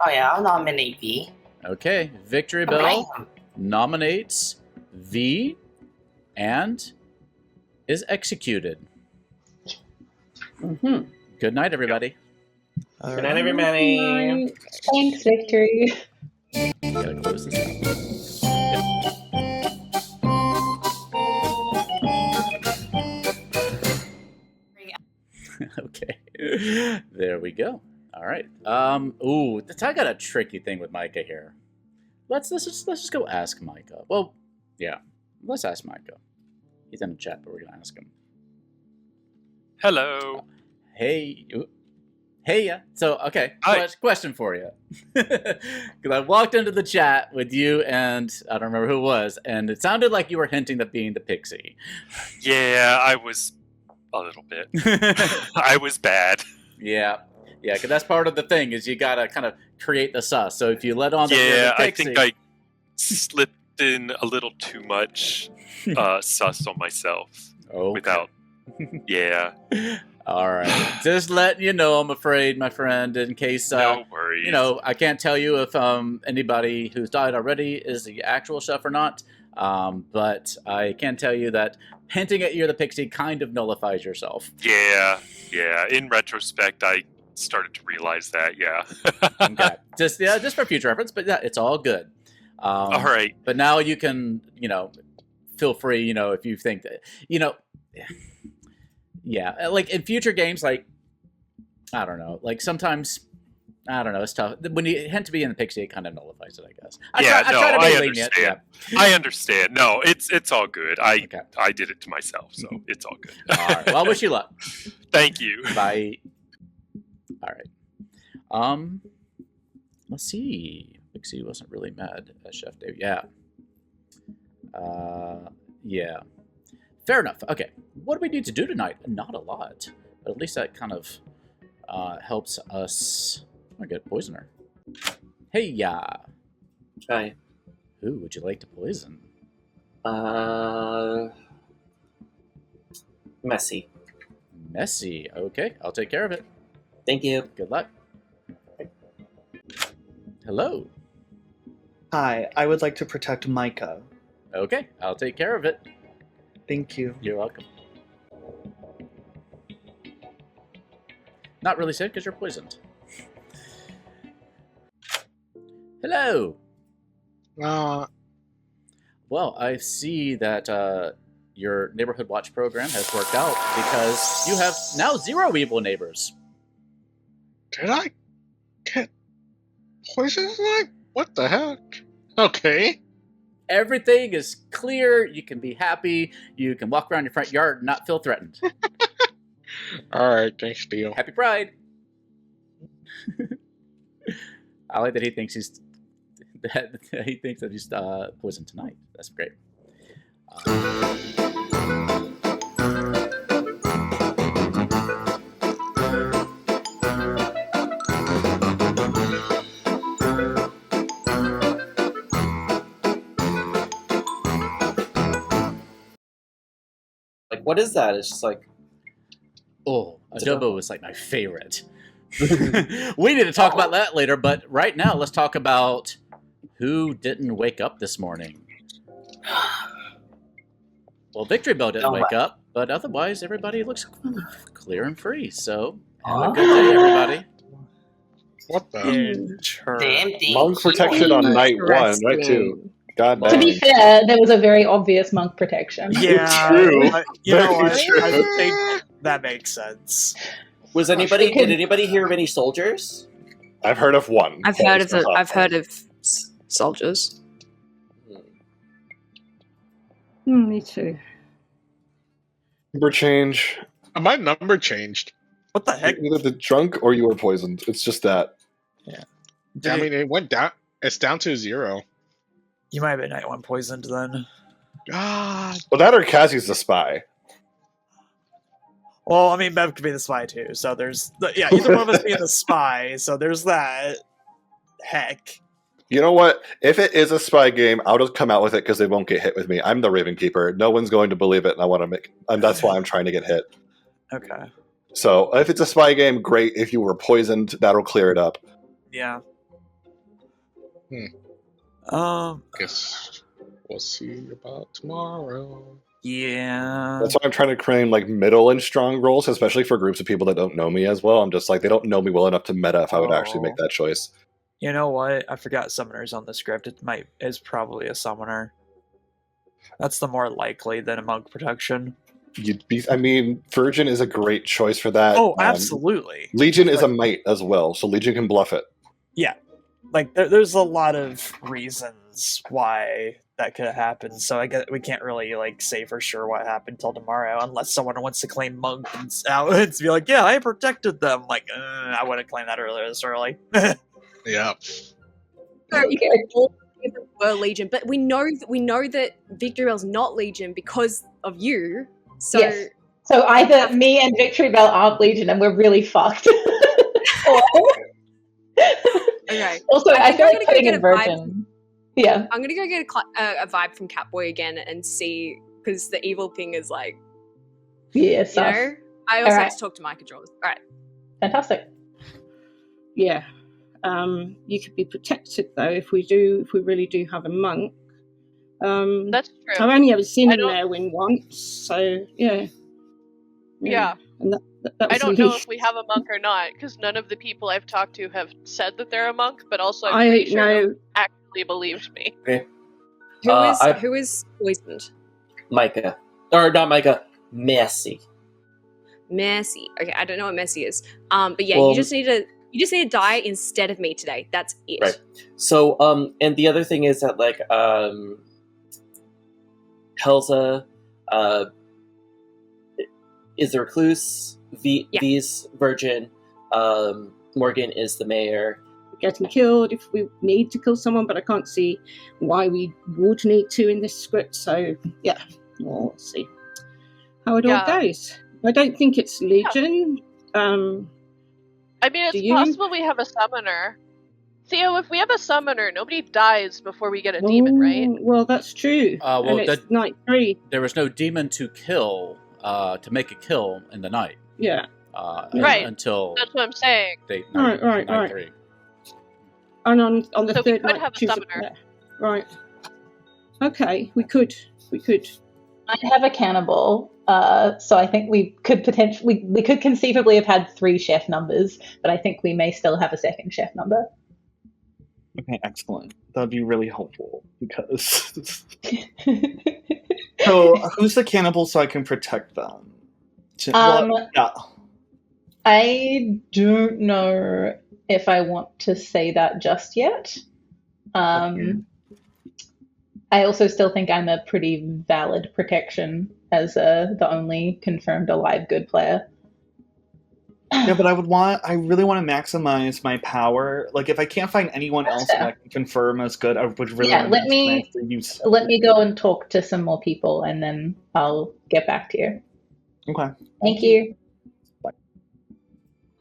Oh yeah, I'll nominate V. Okay, Victory Okay. Bell nominates V and is executed. Mm-hmm. Good night, everybody. Good night, everybody. Thanks, Victory. Gotta close this out. Okay, there we go. All right. Ooh, I got a tricky thing with Micah here. Let's just go ask Micah. Well, yeah, let's ask Micah. He's in the chat, but we're gonna ask him. Hello. Hey, hey, yeah. So, okay, Hi. question for you. Because I walked into the chat with you and I don't remember who it was, and it sounded like you were hinting at being the pixie. Yeah, I was a little bit. I was bad. Yeah, because that's part of the thing is you gotta kind of create the sus. So if you let on that you're Yeah, the I pixie, think I slipped in a little too much sus on myself okay. without. Yeah, All right, just letting you know. I'm afraid, my friend, in case no worries. you know, I can't tell you if anybody who's died already is the actual chef or not. But I can tell you that hinting at you're the pixie kind of nullifies yourself. Yeah. In retrospect, I started to realize that. Yeah. Okay, just for future reference. But yeah, it's all good. All right. But now you can, feel free. If you think that, yeah, like in future games, like I don't know, like sometimes. I don't know. It's tough. When you hint to be in the pixie, it kind of nullifies it, I guess. I try to be lenient. understand. Yeah. I understand. No, it's all good. I did it to myself, so Mm-hmm. it's all good. All right. Well, I wish you luck. Thank you. Bye. All right. Let's see. Pixie wasn't really mad at Chef Dave. Yeah. Yeah. Fair enough. Okay. What do we need to do tonight? Not a lot. But at least that kind of helps us. I get poisoner. Hey, yeah. Hi. Who would you like to poison? Messy. Messy. Okay, I'll take care of it. Thank you. Good luck. Hello. Hi, I would like to protect Micah. Okay, I'll take care of it. Thank you. You're welcome. Not really safe because you're poisoned. Hello. Well, I see that your neighborhood watch program has worked out because you have now 0 evil neighbors. Did I get poisoned tonight? What the heck? Okay. Everything is clear. You can be happy. You can walk around your front yard and not feel threatened. All right, thanks, Theo. Happy Pride. I like that he thinks he's poisoned tonight. That's great. Like, what is that? It's just like... Oh, adobo is like my favorite. We need to talk about that later, but right now let's talk about who didn't wake up this morning. Well, Victory Bell didn't wake up, but otherwise everybody looks clear and free. So have a good day, everybody. What the? Monk protection on night 1, right? Too. God To be fair, there was a very obvious monk protection. Yeah, True. You know Very what? true. I think that makes sense. Did anybody hear of any soldiers? I've heard of one. I've heard of soldiers. Me too. Number change. My number changed. What the heck? Either the drunk or you were poisoned. It's just that. Yeah. I mean, it went down. It's down to 0. You might have been night 1 poisoned then. God. Well, that or Cassie's the spy. Well, I mean, Bev could be the spy too. So there's either one of us being the spy. So there's that. Heck. You know what? If it is a spy game, I'll just come out with it because they won't get hit with me. I'm the Raven Keeper. No one's going to believe it, and I want to make. And that's why I'm trying to get hit. Okay. So if it's a spy game, great. If you were poisoned, that'll clear it up. Yeah. Guess we'll see about tomorrow. Yeah. That's why I'm trying to claim like middle and strong roles, especially for groups of people that don't know me as well. I'm just like, they don't know me well enough to meta if I would actually make that choice. You know what? I forgot summoners on the script. It's probably a summoner. That's the more likely than a monk protection. Virgin is a great choice for that. Oh, absolutely. Legion is a might as well, so Legion can bluff it. Yeah. Like, there's a lot of reasons why that could have happened, so I guess we can't really, say for sure what happened till tomorrow, unless someone wants to claim monk and be like, yeah, I protected them. Like, I wouldn't claim that this early. Yeah. Were Legion, but we know that Victory Bell's not Legion because of you. So yes. So either me and Victory Bell aren't Legion, and we're really fucked. Okay. Also, I feel like putting in Virgin. Yeah. I'm gonna go get a vibe from Catboy again and see, because the evil thing is like, yeah, you know. I also have to talk to Micah Draws. All right. Fantastic. Yeah. You could be protected though if we really do have a monk. That's true. I've only ever seen him there win once, so yeah. Yeah. And I don't know if we have a monk or not, because none of the people I've talked to have said that they're a monk, but also I'm pretty sure no one actually believed me. Okay. Who is poisoned? Micah. Or not Micah, Messy. Messy. Okay, I don't know what Messy is. But yeah, you just need to die instead of me today. That's it. Right. So, and the other thing is that, Helza, is the recluse, V's virgin, Morgan is the mayor, getting killed if we need to kill someone, but I can't see why we would need to in this script. So yeah, we'll see how it all goes. I don't think it's Legion. I mean, it's possible we have a summoner. Theo, if we have a summoner, nobody dies before we get a demon, right? Well, that's true. Well, and it's night 3. There was no demon to kill, to make a kill in the night. Yeah. Right. Until that's what I'm saying. Right. 3. And on the third night, have a summoner. Right. Okay, we could. I have a cannibal, so I think we could conceivably have had 3 chef numbers, but I think we may still have a second chef number. Okay, excellent. That'd be really helpful because. So, who's the cannibal so I can protect them? Yeah. I don't know if I want to say that just yet. I also still think I'm a pretty valid protection as the only confirmed alive good player. Yeah, but I really want to maximize my power. Like, if I can't find anyone else that I can confirm as good, I would really want to maximize the use. Let me go and talk to some more people, and then I'll get back to you. Okay. Thank you.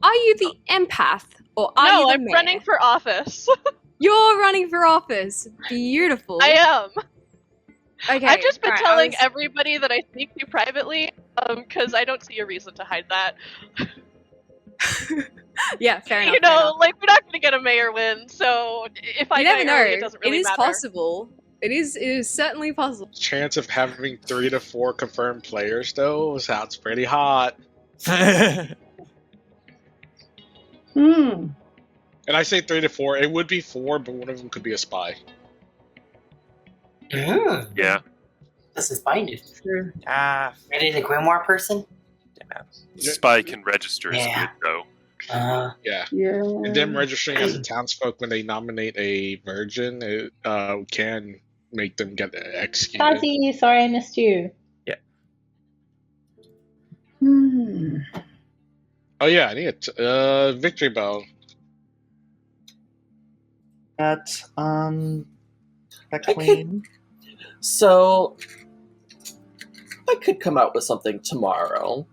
Are you the empath, or are you the I'm mayor? running for office. You're running for office. Beautiful. I am. Okay. I've just been telling everybody that I speak to privately, because I don't see a reason to hide that. Yeah, fair enough. You know, like, we're not going to get a mayor win, so if I never know. it doesn't really matter. It is matter. possible. It is certainly possible. Chance of having 3 to 4 confirmed players, though, sounds pretty hot. Hmm. And I say 3 to 4. It would be 4, but one of them could be a spy. Yeah. This is binded. Sure. Maybe the Grimoire person? Spy can register as good, though. Yeah. And them registering as a townsfolk when they nominate a virgin, it can make them get executed. Fuzzy, sorry I missed you. Yeah. Hmm. Oh yeah, I need a victory bell. That queen. So I could come out with something tomorrow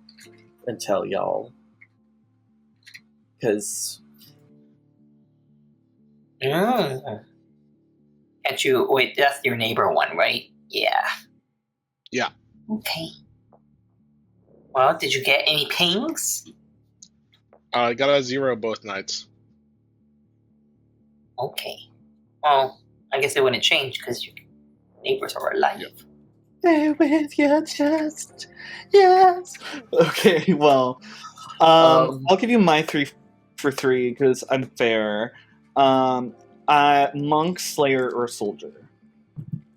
and tell y'all. Because Can't you wait, that's your neighbor one, right? Yeah. Yeah. Okay. Well, did you get any pings? I got a 0 both nights. Okay. Well, I guess it wouldn't change because your neighbors are alive. Yep. Stay with your chest. Yes. Okay, well, I'll give you my 3 for 3 because I'm fair. Monk, Slayer, or Soldier?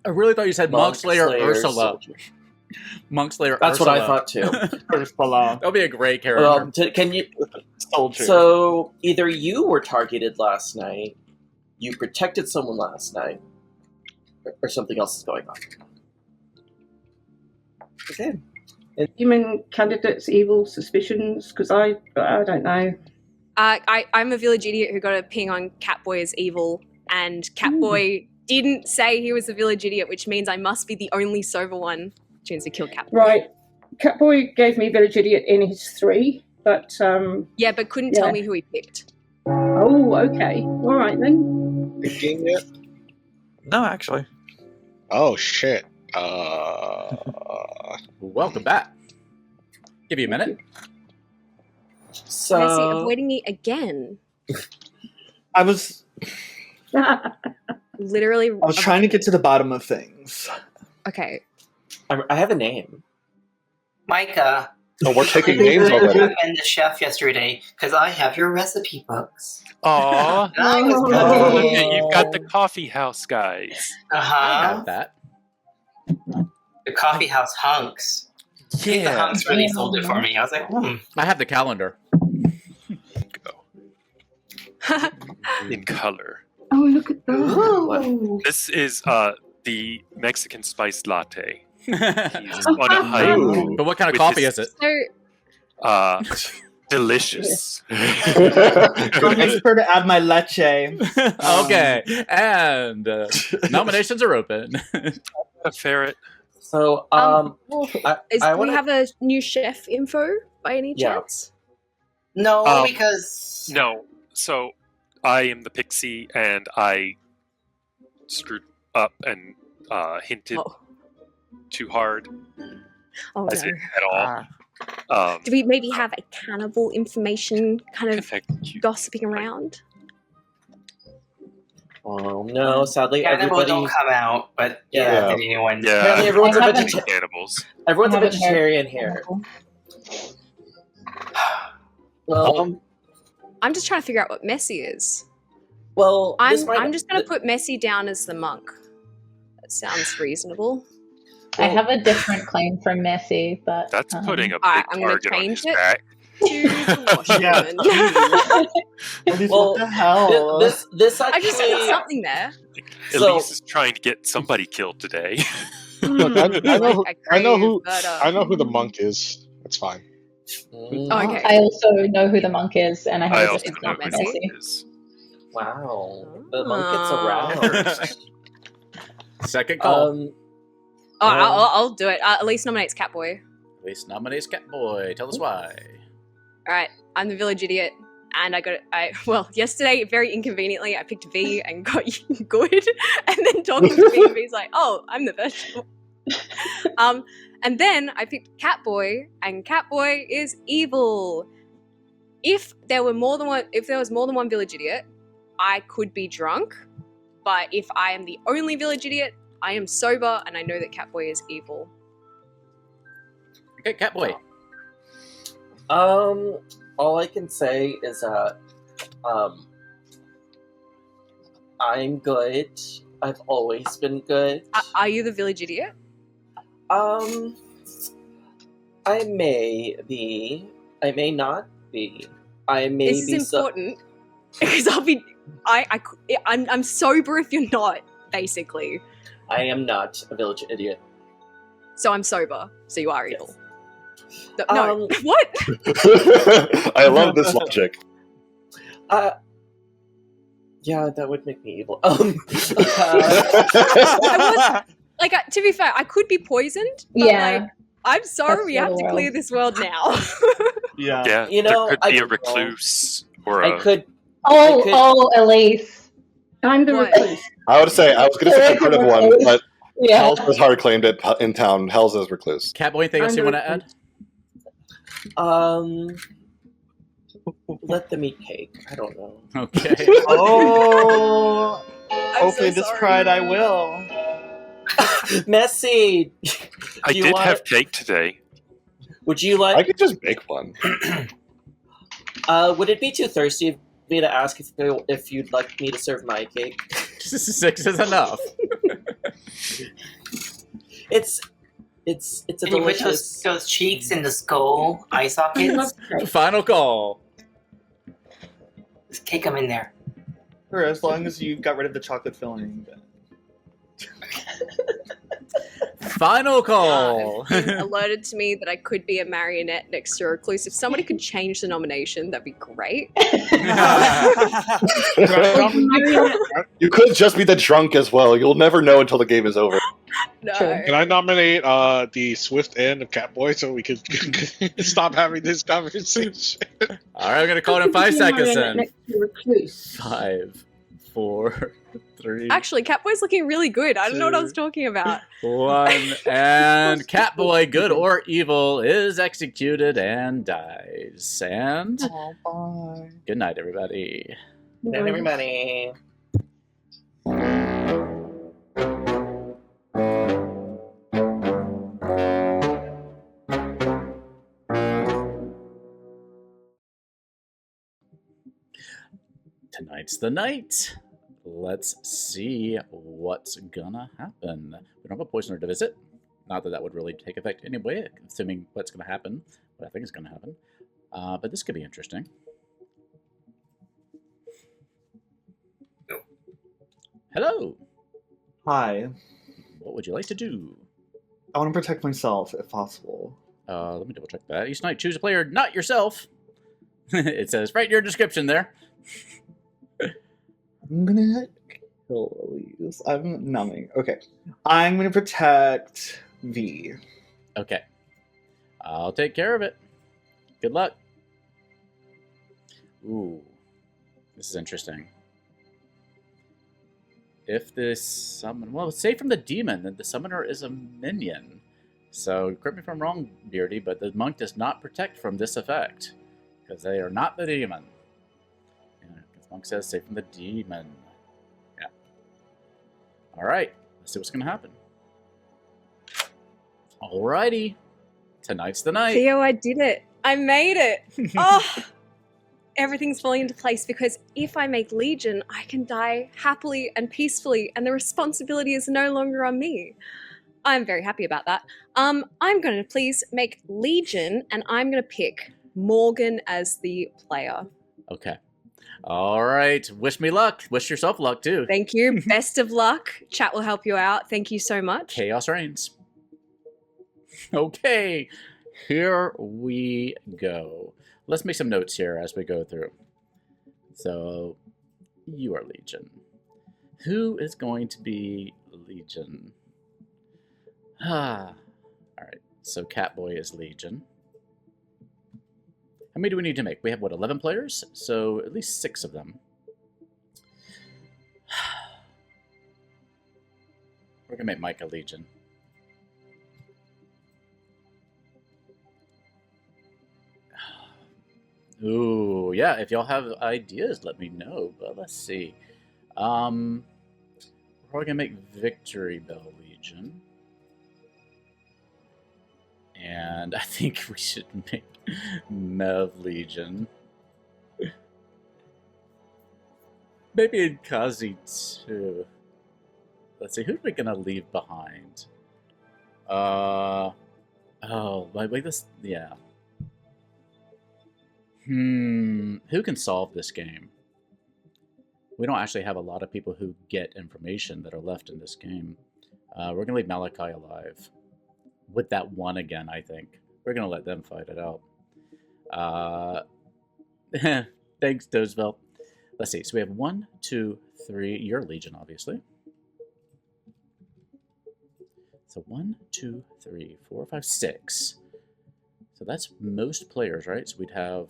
I really thought you said Monk, Slayer, Ursula. Soldier. Monk, Slayer, That's Ursula. what I thought too. Ursula. That'll be a great character. Can you? Soldier. So either you were targeted last night, you protected someone last night, or something else is going on. Okay. Human candidates, evil suspicions, because I don't know. I'm a village idiot who got a ping on Catboy as evil, and Catboy didn't say he was a village idiot, which means I must be the only sober one chance to kill Catboy. Right. Catboy gave me village idiot in his 3, but yeah, but couldn't tell me who he picked. Oh, okay. All right then. The game yet? No, actually. Oh shit. Welcome back. Give you a minute. So Messi avoiding me again. I was Literally. I was trying to get to the bottom of things. Okay. I have a name. Micah. Oh, we're taking names already. And the chef yesterday because I have your recipe books. Aw. I was Look at, you've got the coffee house guys. I Uh-huh. got that. The coffee house hunks. The Yeah. hunks really sold it for me. I was like, I have the calendar. In color. Oh, look at that. This is the Mexican spiced latte. He's But on a hike. what kind of with coffee his- is it? So, Delicious. I'll make sure to add my leche. Okay, and nominations are open. A ferret. So, do we have a new chef info by any chance? No, because no. So I am the pixie, and I screwed up and hinted too hard. Oh, as no. it at all. Do we maybe have a cannibal information kind of gossiping around? Oh no! Sadly, Cannibal everybody don't come out, but did anyone? Yeah, apparently everyone's a cannibals. Everyone's a vegetarian here. Well, I'm just trying to figure out what Messy is. Well, I'm just going to put Messy down as the monk. That sounds reasonable. I have a different claim from Messy, but that's putting a big I'm going to target on change his it back. to the washerwoman. Well, what the hell? This actually... I just said something there. Elise is trying to get somebody killed today. Look, I know who the monk is. That's fine. Okay. I also know who the monk is, and I have a also different know claim who from the Messy. monk is. Wow, the monk gets around. Second call. I'll do it. Elise nominates Catboy. Elise nominates Catboy. Tell us why. All right, I'm the village idiot, and yesterday, very inconveniently, I picked V and got good, and then talking to V, V's like, "Oh, I'm the vegetable." And then I picked Catboy, and Catboy is evil. If there was more than one village idiot, I could be drunk, but if I am the only village idiot, I am sober, and I know that Catboy is evil. Okay, Catboy. All I can say is that, I'm good. I've always been good. Are you the village idiot? I may be. I may not be. I may this be. This is important because I'm sober if you're not, basically. I am not a village idiot. So I'm sober. So you are evil. Yes. No. What? I love this logic. Yeah, that would make me evil. To be fair, I could be poisoned. But I'm sorry, we have to clear this world now. Yeah, you know, there could be a recluse or a... I could. Elise. I'm the recluse. I would say, I was going to say the one, but Hells has hard claimed it in town. Hells is recluse. Catboy, anything else you want to add? Let them eat cake. I don't know. Okay. Hopefully this pride I will. Messy. I did have cake today. Would you like? I could just bake one. Would it be too thirsty of me to ask if you'd like me to serve my cake? 6 is enough. It's a Can you put those cheeks in the skull eye sockets? Final call. Just kick them in there. For as long as you got rid of the chocolate filling. Final call. Alerted to me that I could be a marionette next to a recluse. If somebody could change the nomination, that'd be great. You could just be the drunk as well. You'll never know until the game is over. No. Can I nominate the swift end of Catboy so we can stop having this conversation? All right, I'm gonna call it in 5 seconds then. Next to recluse. 5, 4, 3. Actually, Catboy's looking really good. I don't know what I was talking about. 1, and Catboy, good or evil, is executed and dies. And bye. Good night, everybody. Good night, everybody. Tonight's the night. Let's see what's gonna happen. We don't have a poisoner to visit. Not that that would really take effect anyway, assuming what's gonna happen. What I think is gonna happen. But this could be interesting. Hello. Hi. What would you like to do? I want to protect myself, if possible. Let me double check that. Each night, choose a player, not yourself. It says right in your description there. I'm gonna kill Elise. I'm numbing. Okay. I'm gonna protect V. Okay. I'll take care of it. Good luck. Ooh. This is interesting. If this summon... Well, say from the demon, then the summoner is a minion. So, correct me if I'm wrong, Beardy, but the monk does not protect from this effect. Because they are not the demon. Yeah, the monk says, say from the demon. Yeah. Alright. Let's see what's going to happen. Alrighty. Tonight's the night. Theo, I did it. I made it. Oh, everything's falling into place because if I make Legion, I can die happily and peacefully, and the responsibility is no longer on me. I'm very happy about that. I'm going to please make Legion, and I'm going to pick Morgan as the player. Okay. All right. Wish me luck. Wish yourself luck, too. Thank you. Best of luck. Chat will help you out. Thank you so much. Chaos reigns. Okay. Here we go. Let's make some notes here as we go through. So, you are Legion. Who is going to be Legion? All right. So, Catboy is Legion. How many do we need to make? We have, what, 11 players? So, at least 6 of them. We're going to make Micah Legion. Ooh, yeah, if y'all have ideas, let me know. But let's see. We're probably going to make Victory Bell Legion. And I think we should make Mev Legion. Maybe Kazi too. Let's see, who are we gonna leave behind? Oh, like this, yeah. Who can solve this game? We don't actually have a lot of people who get information that are left in this game. We're gonna leave Malachi alive. With that one again, I think. We're going to let them fight it out. Thanks, Dozeville. Let's see. So we have 1, 2, 3. You're Legion, obviously. So 1, 2, 3, 4, 5, 6. So that's most players, right? So we'd have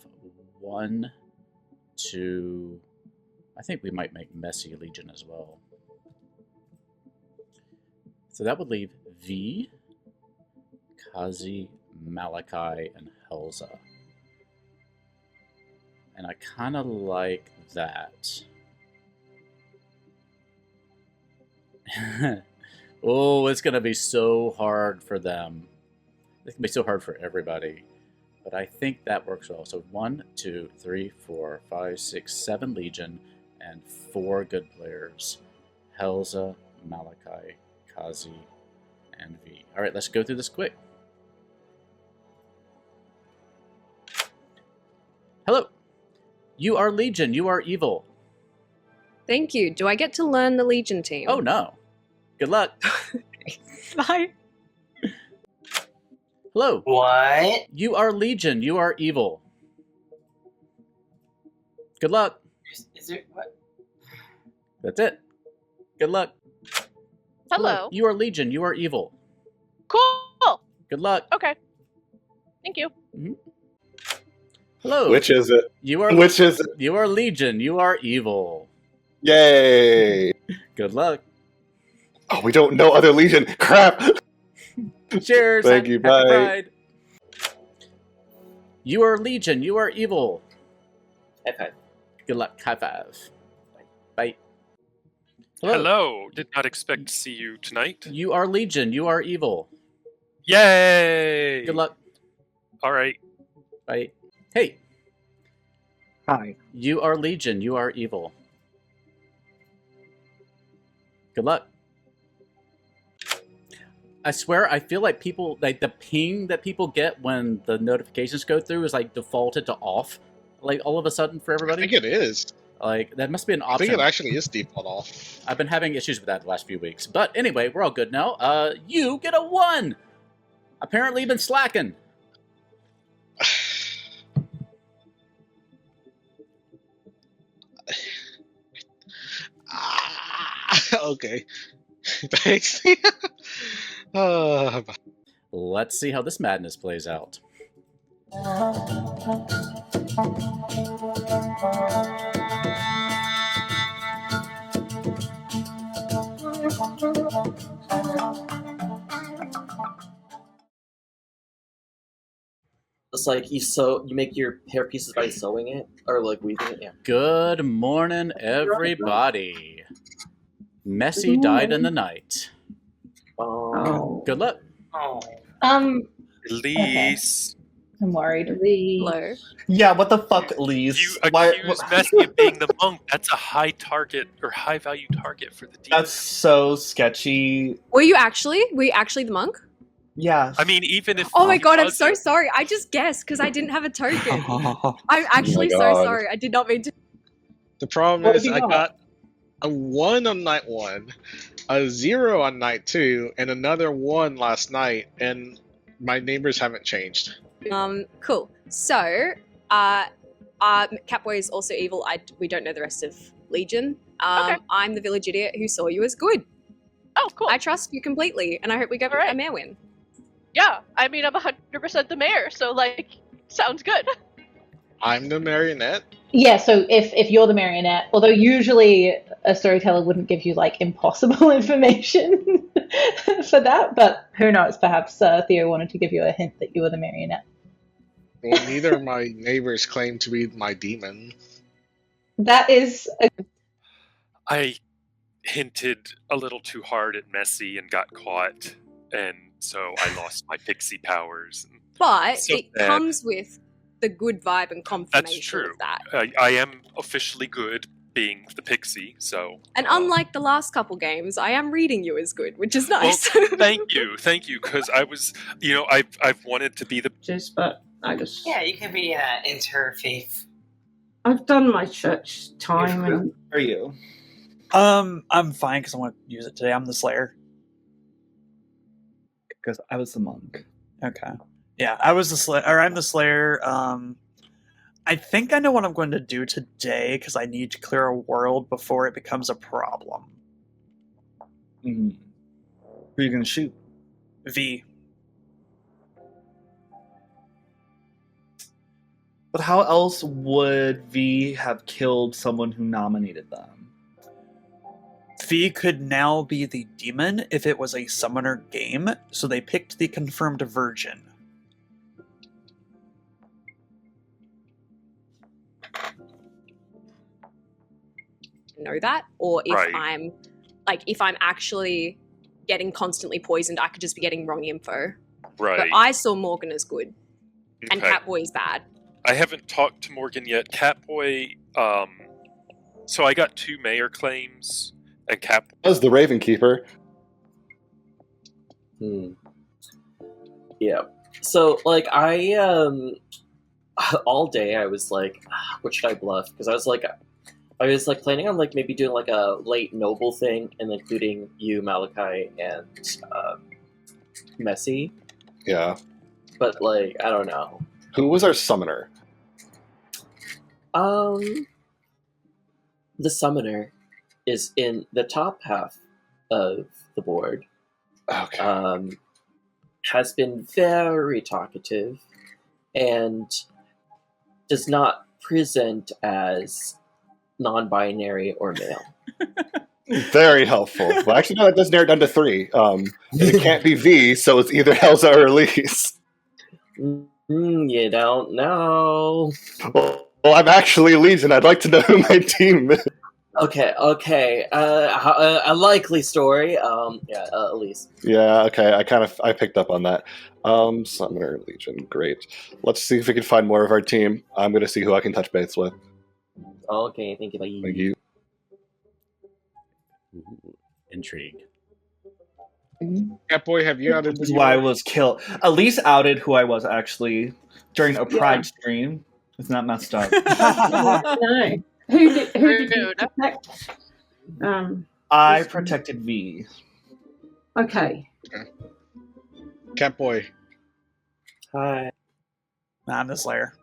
1, 2... I think we might make Messy Legion as well. So that would leave V... Kazi, Malachi, and Helza. And I kind of like that. Oh, it's going to be so hard for them. It's going to be so hard for everybody. But I think that works well. So 1, 2, 3, 4, 5, 6, 7 Legion, and 4 good players. Helza, Malachi, Kazi, and V. All right, let's go through this quick. Hello. You are Legion. You are evil. Thank you. Do I get to learn the Legion team? Oh, no. Good luck. Bye. Hello. What? You are Legion. You are evil. Good luck. Is there what? That's it. Good luck. Hello. You are Legion. You are evil. Cool. Good luck. Okay. Thank you. Mm-hmm. Hello. Which is it? You are. Which is it? You are Legion. You are evil. Yay! Good luck. Oh, we don't know other Legion. Crap. Cheers. Thank you. Bye. Pride. You are Legion. You are evil. High five. Good luck. High five. Bye. Hello. Did not expect to see you tonight. You are Legion. You are evil. Yay! Good luck. All right. Bye. Hey. Hi. You are Legion. You are evil. Good luck. I swear, I feel like people, like the ping that people get when the notifications go through is like defaulted to off, like all of a sudden for everybody. I think it is. Like, that must be an I option. think it actually is default off. I've been having issues with that the last few weeks. But anyway, we're all good now. You get a 1! Apparently you've been slacking. Okay. Thanks. Let's see how this madness plays out. It's like you make your hair pieces by sewing it or like weaving it. Yeah. Good morning, everybody. Messy died in the night. Oh. Good luck. Oh. Elise. Okay. I'm worried. Hello. Yeah, what the fuck, Elise? You accuse Messy of being the monk. That's a high target or high value target for the demon. That's so sketchy. Were you actually the monk? Yeah. I mean, even if. Oh my god, I'm so sorry. I just guessed because I didn't have a token. I'm actually so sorry. I did not mean to. The problem is I got a 1 on night 1, a 0 on night 2, and another 1 last night, and my neighbors haven't changed. Cool. So, Catboy is also evil. We don't know the rest of Legion. Okay. I'm the village idiot who saw you as good. Oh, cool. I trust you completely, and I hope we get a mayor win. Yeah, I mean, I'm 100% the mayor, so, like, sounds good. I'm the marionette? Yeah, so if you're the marionette, although usually a storyteller wouldn't give you, like, impossible information for that, but who knows, perhaps Theo wanted to give you a hint that you were the marionette. Well, neither of my neighbors claim to be my demon. That is... I hinted a little too hard at Messy and got caught, and so I lost my pixie powers. But So it bad. comes with the good vibe and confirmation That's true. of that. I am officially good being the pixie, so... And unlike the last couple games, I am reading you as good, which is Well, nice. thank you, because I was, I've wanted to be the... But I just... Yeah, you can be an interfaith. I've done my church time. And... How are you? I'm fine because I want to use it today. I'm the Slayer. Because I was the monk. Okay. Yeah, I was the Slayer, or I'm the Slayer. I think I know what I'm going to do today because I need to clear a world before it becomes a problem. Mm-hmm. Who are you going to shoot? V. But how else would V have killed someone who nominated them? V could now be the demon if it was a summoner game, so they picked the confirmed version. Know that, or if Right. if I'm actually getting constantly poisoned, I could just be getting wrong info. Right. But I saw Morgan as good, and Okay. Catboy is bad. I haven't talked to Morgan yet. Catboy, so I got 2 mayor claims, and Catboy... As the Raven Keeper. Yeah. So, like, I, all day I was like, what should I bluff? Because I was like planning on, like, maybe doing, like, a late noble thing and including you, Malachi, and, Messy. Yeah. But, like, I don't know. Who was our summoner? The summoner is in the top half of the board. Okay. Has been very talkative and does not present as non-binary or male. Very helpful. Well, actually, no, that does narrow it down to 3. It can't be V, so it's either Elsa or Elise. You don't know. Well, I'm actually Legion. I'd like to know who my team is. Okay. A likely story. Elise. Yeah, okay. I picked up on that. Summoner Legion, great. Let's see if we can find more of our team. I'm going to see who I can touch base with. Okay, thank you. Thank you. Intrigue. Catboy, have you outed? This is why I was killed. Elise outed who I was actually during a Pride stream. Isn't that messed up? No. Who did you protect? I protected V. Okay. Catboy. Hi. I'm the Slayer.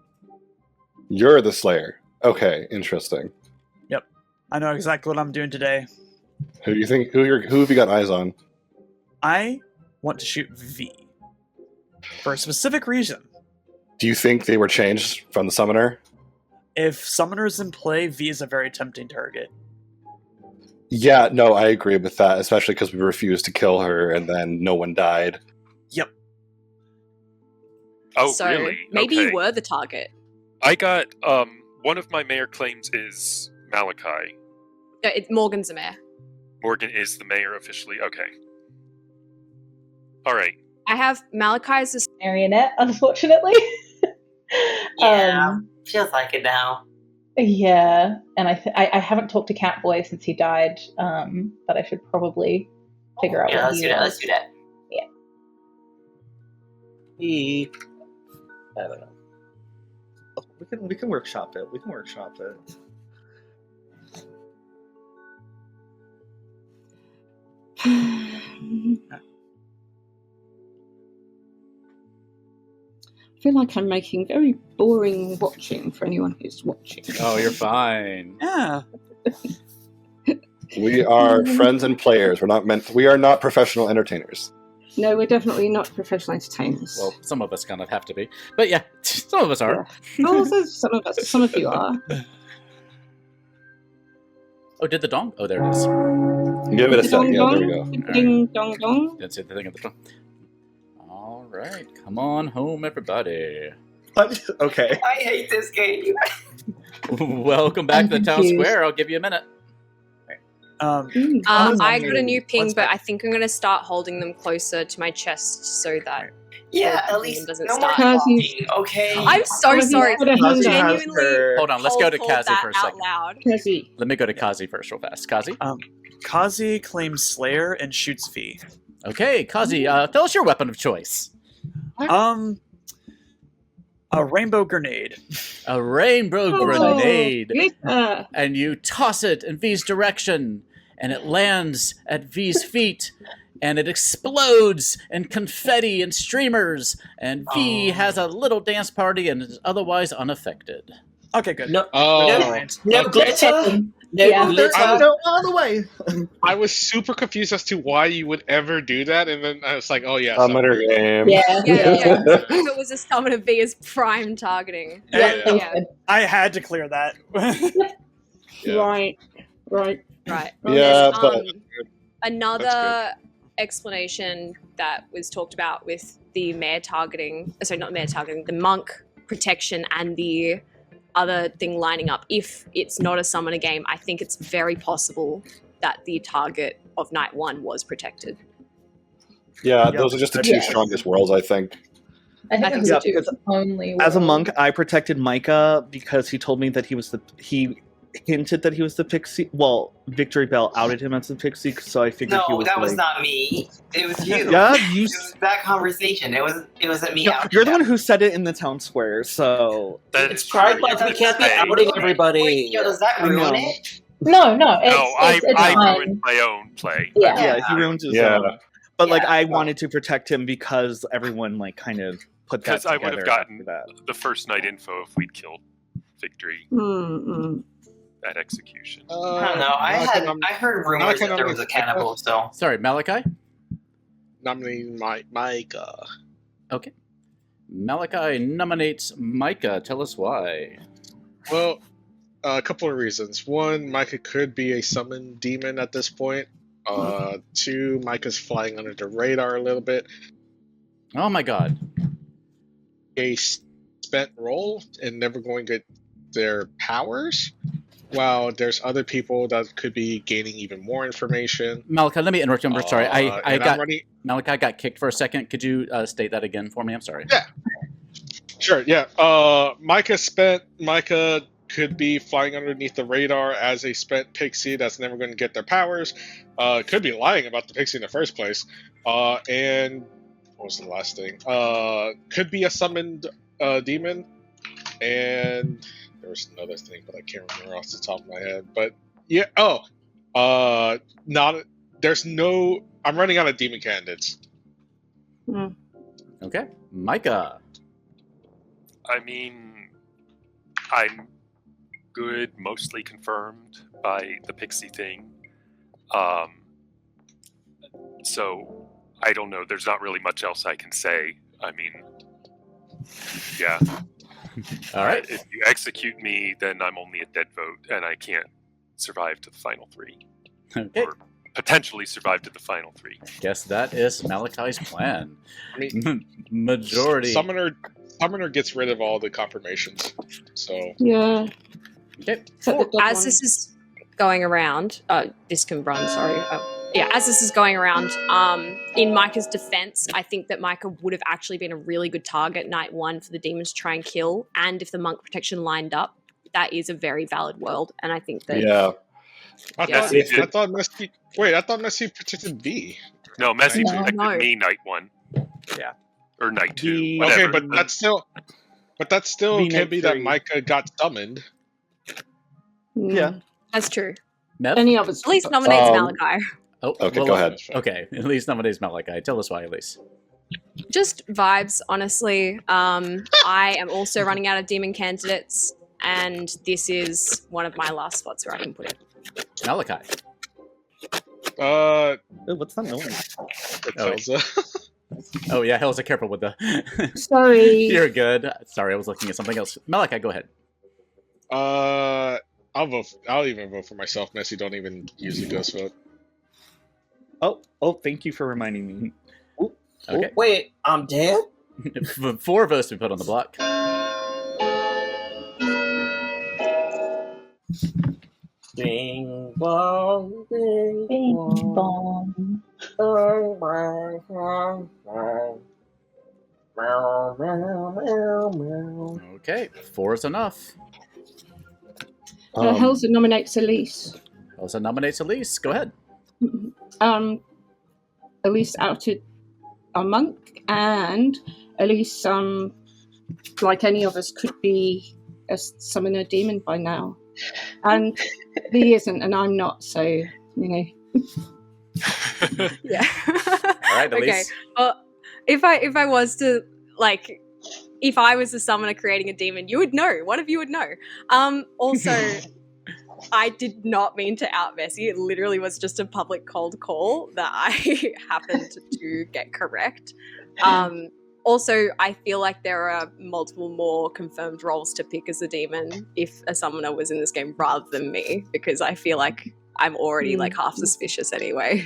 You're the Slayer. Okay, interesting. Yep. I know exactly what I'm doing today. Who do you think? Who have you got eyes on? I want to shoot V for a specific reason. Do you think they were changed from the summoner? If Summoner's in play, V is a very tempting target. Yeah, no, I agree with that, especially because we refused to kill her and then no one died. Yep. Oh, So really? maybe Okay. you were the target. I got one of my mayor claims is Malachi. Morgan's a mayor. Morgan is the mayor officially. Okay. All right. I have Malachi as a Marionette, unfortunately. Yeah, feels like it now. Yeah, and I haven't talked to Catboy since he died, but I should probably figure out Yeah, what let's he do that. was. Let's do that. Yeah. I don't know. Oh, we can workshop it. We can workshop it. I feel like I'm making very boring watching for anyone who's watching. Oh, you're fine. Yeah. We are friends and players. We are not professional entertainers. No, we're definitely not professional entertainers. Well, some of us kind of have to be. But yeah, some of us are. Also, some of you are. Oh, did the dong? Oh, there it is. Give it a sec. Dong Yeah, dong, there we go. ding dong dong. Didn't see the thing at the dong. All right, come on home, everybody. What? Okay. I hate this game. Welcome back to the town confused. square. I'll give you a minute. I got a new ping, but I think I'm going to start holding them closer to my chest so that Yeah, the at least doesn't no more start. talking, okay? I'm so sorry. Put a hand up. Genuinely Hold on, let's go to hold Kazi that for a out second. loud. Kazi. Let me go to Kazi first, real fast. Kazi? Kazi claims Slayer and shoots V. Okay, Kazi, tell us your weapon of choice. A rainbow grenade. A rainbow Oh, grenade. yeah. And you toss it in V's direction, and it lands at V's feet, and it explodes in confetti and streamers, and V has a little dance party and is otherwise unaffected. Okay, good. No, Oh, no glitter. No Yeah. glitter. No, all the way. I was super confused as to why you would ever do that, and then I was like, "Oh yeah, Summoner game. Yeah. Yeah. If it was a summon of V as prime targeting. Yeah. I had to clear that. Yeah. Right. Right. Yeah, There's, but another explanation that was talked about with the mayor targeting, sorry, not mayor targeting, the monk protection and the other thing lining up. If it's not a summoner game, I think it's very possible that the target of night one was protected. yeah, those are just the two Yes. strongest worlds, I think. I think I think those so are two too. only As a worlds. monk, I protected Micah because he told me that he hinted that he was the pixie. Well, Victory Bell outed him as the pixie, so I figured he No, was that was like- not me. It was you. Yeah, It you. was that conversation. It wasn't me. No, out you're the there. one who said it in the town square, so That It's is Pride true. Month. We can't be Hey. outing everybody. Yo, does that I ruin know. it? No, No, it's I fine. ruined my own play. Yeah. yeah, he ruined his Yeah. own. But like, Yeah, I so- wanted to protect him because everyone like kind of put that Because I would together have gotten after that. the first night info if we'd killed Victory Mm-mm. at execution. I don't know. I heard rumors that there was a cannibal. So Sorry, Malachi? Nominating Micah. Okay. Malachi nominates Micah. Tell us why. Well, a couple of reasons. One, Micah could be a summoned demon at this point. Two, Micah's flying under the radar a little bit. Oh my god. A spent role and never going to get their powers. While there's other people that could be gaining even more information. Malachi, let me interrupt you. I'm sorry. I and got I'm running. Malachi got kicked for a second. Could you state that again for me? I'm sorry. Yeah. Sure, yeah. Micah could be flying underneath the radar as a spent pixie that's never going to get their powers. Could be lying about the pixie in the first place. And what was the last thing? Could be a summoned demon. And there was another thing, but I can't remember off the top of my head. But yeah, I'm running out of demon candidates. Okay. Micah. I mean, I'm good, mostly confirmed by the pixie thing. So I don't know. There's not really much else I can say. I mean, yeah. All right. If you execute me, then I'm only a dead vote, and I can't survive to the final 3. Okay. Or potentially survive to the final 3. Guess that is Malachi's plan. I mean, Majority. Summoner gets rid of all the confirmations. So Yeah. Okay. So As this is going around, this can run, sorry. As this is going around, in Micah's defense, I think that Micah would have actually been a really good target night 1 for the demons to try and kill. And if the monk protection lined up, that is a very valid world. And I think that... Yeah. I thought Messi protected B. No, Messi No. protected me night 1. Yeah. Or night 2. The- Whatever. Okay, but that still V can be night that 3. Micah got summoned. Yeah. That's true. Mev? Any others? At least nominates Malachi. Oh, Okay, go ahead. Okay, at least nominates Malachi. Tell us why, Elise. Just vibes, honestly. I am also running out of demon candidates, and this is one of my last spots where I can put it. Malachi. What's that noise? Elsa. Oh yeah, Helza, careful with the... Sorry. You're good. Sorry, I was looking at something else. Malachi, go ahead. I'll even vote for myself. Messi don't even use the ghost vote. Oh, thank you for reminding me. Okay. Wait, I'm dead? 4 votes to be put on the block. Ding bong, ding Bing bong. bong. Meow, meow, meow, meow. Okay, 4 is enough. Helza nominates Elise. Helza nominates Elise. Go ahead. Elise outed a monk, and Elise, like any of us, could be a summoner demon by now. And he isn't, and I'm not, so, you know. Yeah. All right, Elise. Okay. Well, if I was to, like, if I was a summoner creating a demon, you would know. One of you would know. Also, I did not mean to out Messi. It literally was just a public cold call that I happened to get correct. Also, I feel like there are multiple more confirmed roles to pick as a demon if a summoner was in this game rather than me, because I feel like I'm already like half suspicious anyway.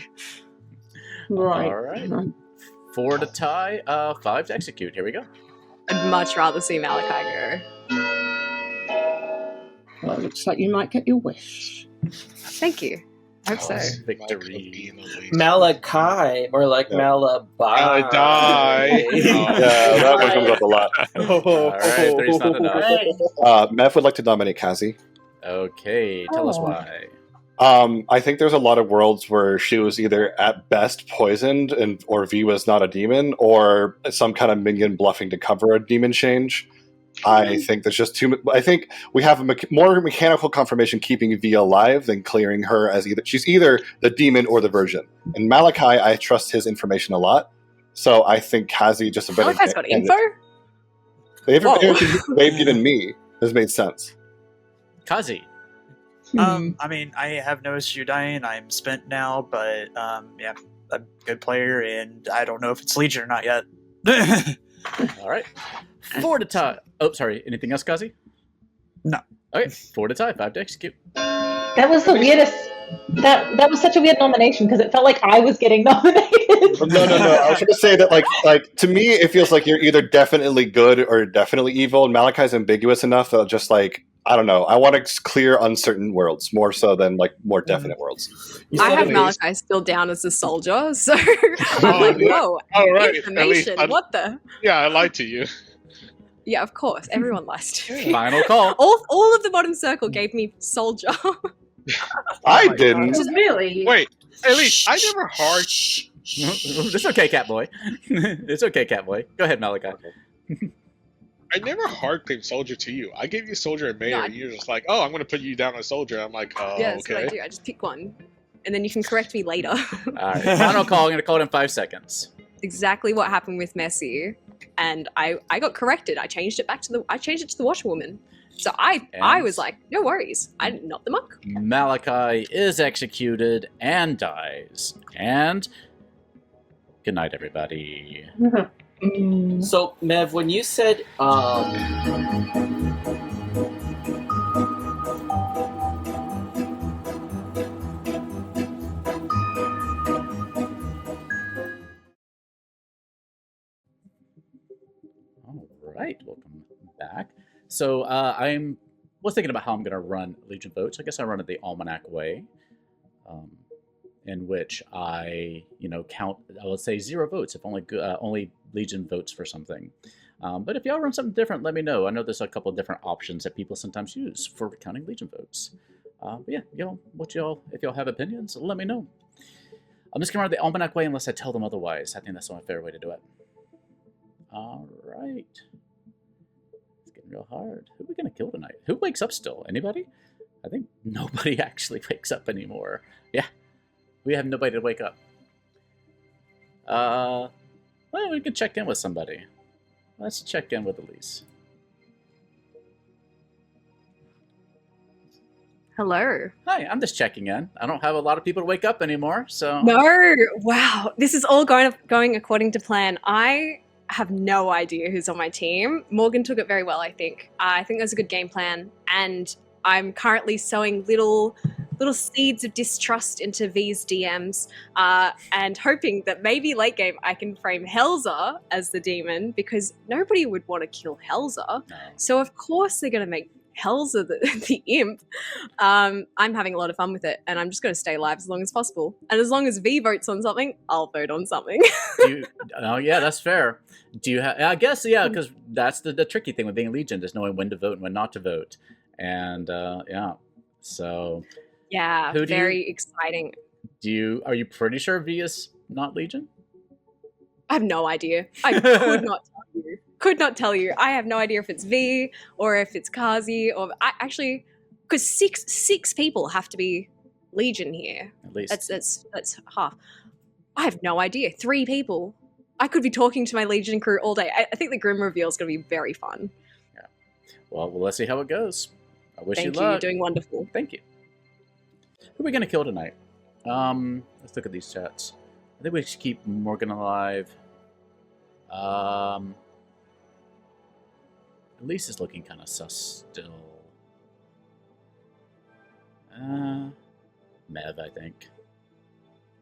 Right. All right. 4 to tie, 5 to execute. Here we go. I'd much rather see Malachi go. Well, it looks like you might get your wish. Thank you. I hope so. Victory. Malachi, more like Malabai. Yeah, that one comes up a lot. All right, 3's not enough. Mev would like to nominate Kazi. Okay, tell us why. I think there's a lot of worlds where she was either at best poisoned, or V was not a demon, or some kind of minion bluffing to cover a demon change. I think there's just too. I think we have a more mechanical confirmation keeping V alive than clearing her as she's either the demon or the virgin. And Malachi, I trust his information a lot, so I think Kazi just a better. Malachi's got info. The information they've given me has made sense. Kazi. I mean, I have no issue dying. I'm spent now, but yeah, a good player, and I don't know if it's Legion or not yet. All right. 4 to tie. Oh, sorry. Anything else, Kazi? No. Okay. 4 to tie. 5 to execute. That was the weirdest. That was such a weird nomination because it felt like I was getting nominated. No. I was going to say that, like to me, it feels like you're either definitely good or definitely evil, and Malachi's ambiguous enough that just like I don't know. I want to clear uncertain worlds more so than like more definite worlds. I have Malachi still down as a soldier, so I'm like, whoa, information. What the? Yeah, I lied to you. Yeah, of course. Everyone lies to me. Final call. All of the bottom circle gave me soldier. I didn't. Really? Wait, Elise, I never hard. It's okay, Catboy. It's okay, Catboy. Go ahead, Malachi. I never hard claimed soldier to you. I gave you soldier and mayor, and you're just like, "Oh, I'm going to put you down as soldier." I'm like, "Oh, yeah, that's okay." what I do. I just pick one, and then you can correct me later. All right, final call. I'm going to call it in 5 seconds. Exactly what happened with Messi, and I got corrected. I changed it to the washerwoman. So I was like, no worries. I didn't knock the monk. Malachi is executed and dies. And good night, everybody. So, Mev, when you said All right, welcome back. So was thinking about how I'm going to run Legion votes. I guess I run it the Almanac way, in which I count. I would say 0 votes if only Legion votes for something. But if y'all run something different, let me know. I know there's a couple of different options that people sometimes use for counting Legion votes. But yeah, if y'all have opinions, let me know. I'm just gonna run the Almanac way unless I tell them otherwise. I think that's the only fair way to do it. All right. It's getting real hard. Who are we going to kill tonight? Who wakes up still? Anybody? I think nobody actually wakes up anymore. Yeah. We have nobody to wake up. Well, we can check in with somebody. Let's check in with Elise. Hello. Hi, I'm just checking in. I don't have a lot of people to wake up anymore, so... No! Wow. This is all going according to plan. I have no idea who's on my team. Morgan took it very well, I think. I think there's a good game plan, and I'm currently sowing little seeds of distrust into V's DMs, and hoping that maybe late game I can frame Helza as the demon, because nobody would want to kill Helza. No. So of course they're going to make Helza the imp. I'm having a lot of fun with it, and I'm just going to stay alive as long as possible. And as long as V votes on something, I'll vote on something. Oh yeah, that's fair. Do you have? I guess yeah, because that's the tricky thing with being Legion, is knowing when to vote and when not to vote. And yeah, so yeah, very exciting. Are you pretty sure V is not Legion? I have no idea. I could not tell you. Could not tell you. I have no idea if it's V or if it's Kazi, or actually, because six people have to be Legion here. At least that's half. I have no idea. 3 people. I could be talking to my Legion crew all day. I think the Grim reveal is going to be very fun. Yeah. Well, let's see how it goes. I wish you luck. Thank you. You're doing wonderful. Thank you. Who are we going to kill tonight? Let's look at these chats. I think we should keep Morgan alive. Elise is looking kind of sus still. Mev, I think.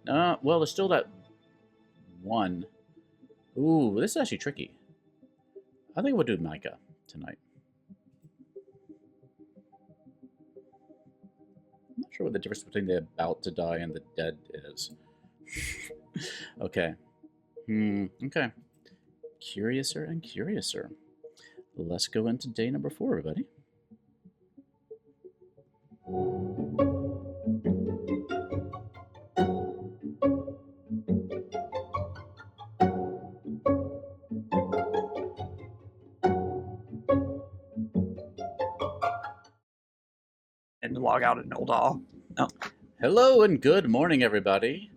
Well, there's still that one. Ooh, this is actually tricky. I think we'll do Micah tonight. I'm not sure what the difference between the about to die and the dead is. Okay. Okay. Curiouser and curiouser. Let's go into day number 4, everybody. And log out at Noldal. Oh. Hello and good morning, everybody.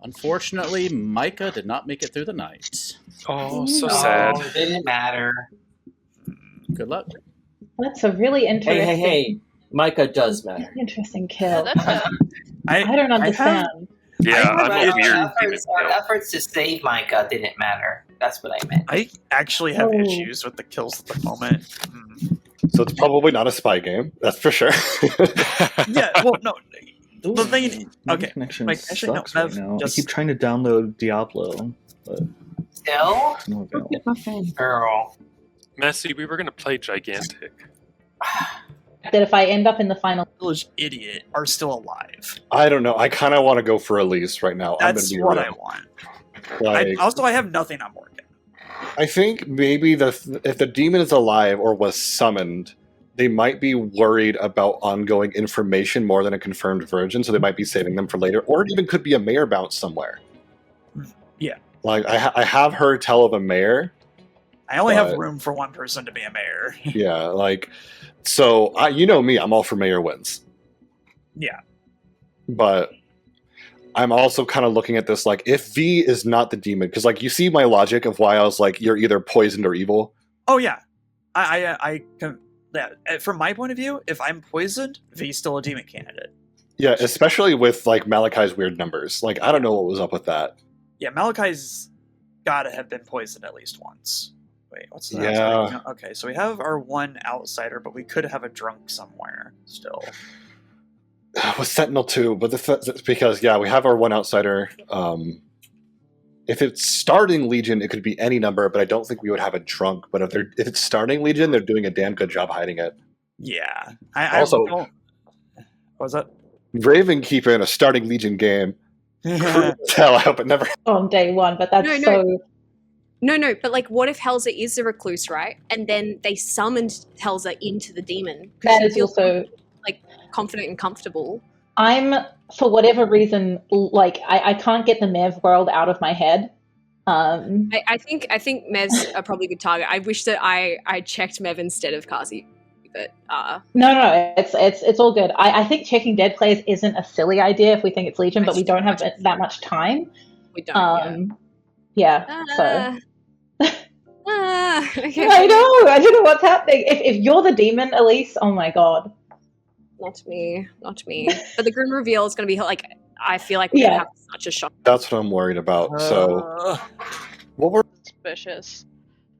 Unfortunately, Micah did not make it through the night. Oh, so sad. It didn't matter. Good luck. That's a really interesting. Hey. Micah does matter. Interesting kill. Yeah, I don't understand. Our efforts to save Micah didn't matter. That's what I meant. I actually have issues with the kills at the moment. So it's probably not a spy game, that's for sure. Yeah, well, no. The thing, My okay, connection like, actually, sucks no, right now. just- I keep trying to download Diablo, but Still? it's no avail. Girl. Messy, we were going to play Gigantic. That if I end up in the final, village idiot are still alive. I don't know. I kind of want to go for Elise right now. That's I'm what gonna I be real. want. Like, I have nothing on Morgan. I think maybe if the demon is alive or was summoned, they might be worried about ongoing information more than a confirmed virgin, so they might be saving them for later. Or it even could be a mayor bounce somewhere. Yeah. Like, I have heard tell of a mayor. I only have room for one person to be a mayor. Yeah, like, so, you know me, I'm all for mayor wins. Yeah. But I'm also kind of looking at this like, if V is not the demon, because like you see my logic of why I was like, you're either poisoned or evil. Oh yeah, I from my point of view, if I'm poisoned, V's still a demon candidate. Yeah, especially with like Malachi's weird numbers. Like, I don't know what was up with that. Yeah, Malachi's gotta have been poisoned at least once. Wait, what's that? Yeah. Okay, so we have our one outsider, but we could have a drunk somewhere still. With Sentinel too, but that's because we have our one outsider. If it's starting Legion, it could be any number, but I don't think we would have a drunk. But if it's starting Legion, they're doing a damn good job hiding it. Yeah. Also, what was that? Raven keeping a starting Legion game. Hell, I hope it never on day one, but that's No, but like, what if Helza is a recluse, right? And then they summoned Helza into the demon. That is also like confident and comfortable. I'm, for whatever reason, like I can't get the Mev world out of my head. I think Mev's a probably good target. I wish that I checked Mev instead of Kazi, but no, it's all good. I think checking dead players isn't a silly idea if we think it's Legion, but we don't have that much time. We don't. So. Okay. I don't know what's happening. If you're the demon, Elise, oh my god. Not me. But the Grim reveal is going to be like, I feel like we're going to have such a shock. That's what I'm worried about. So, what were suspicious?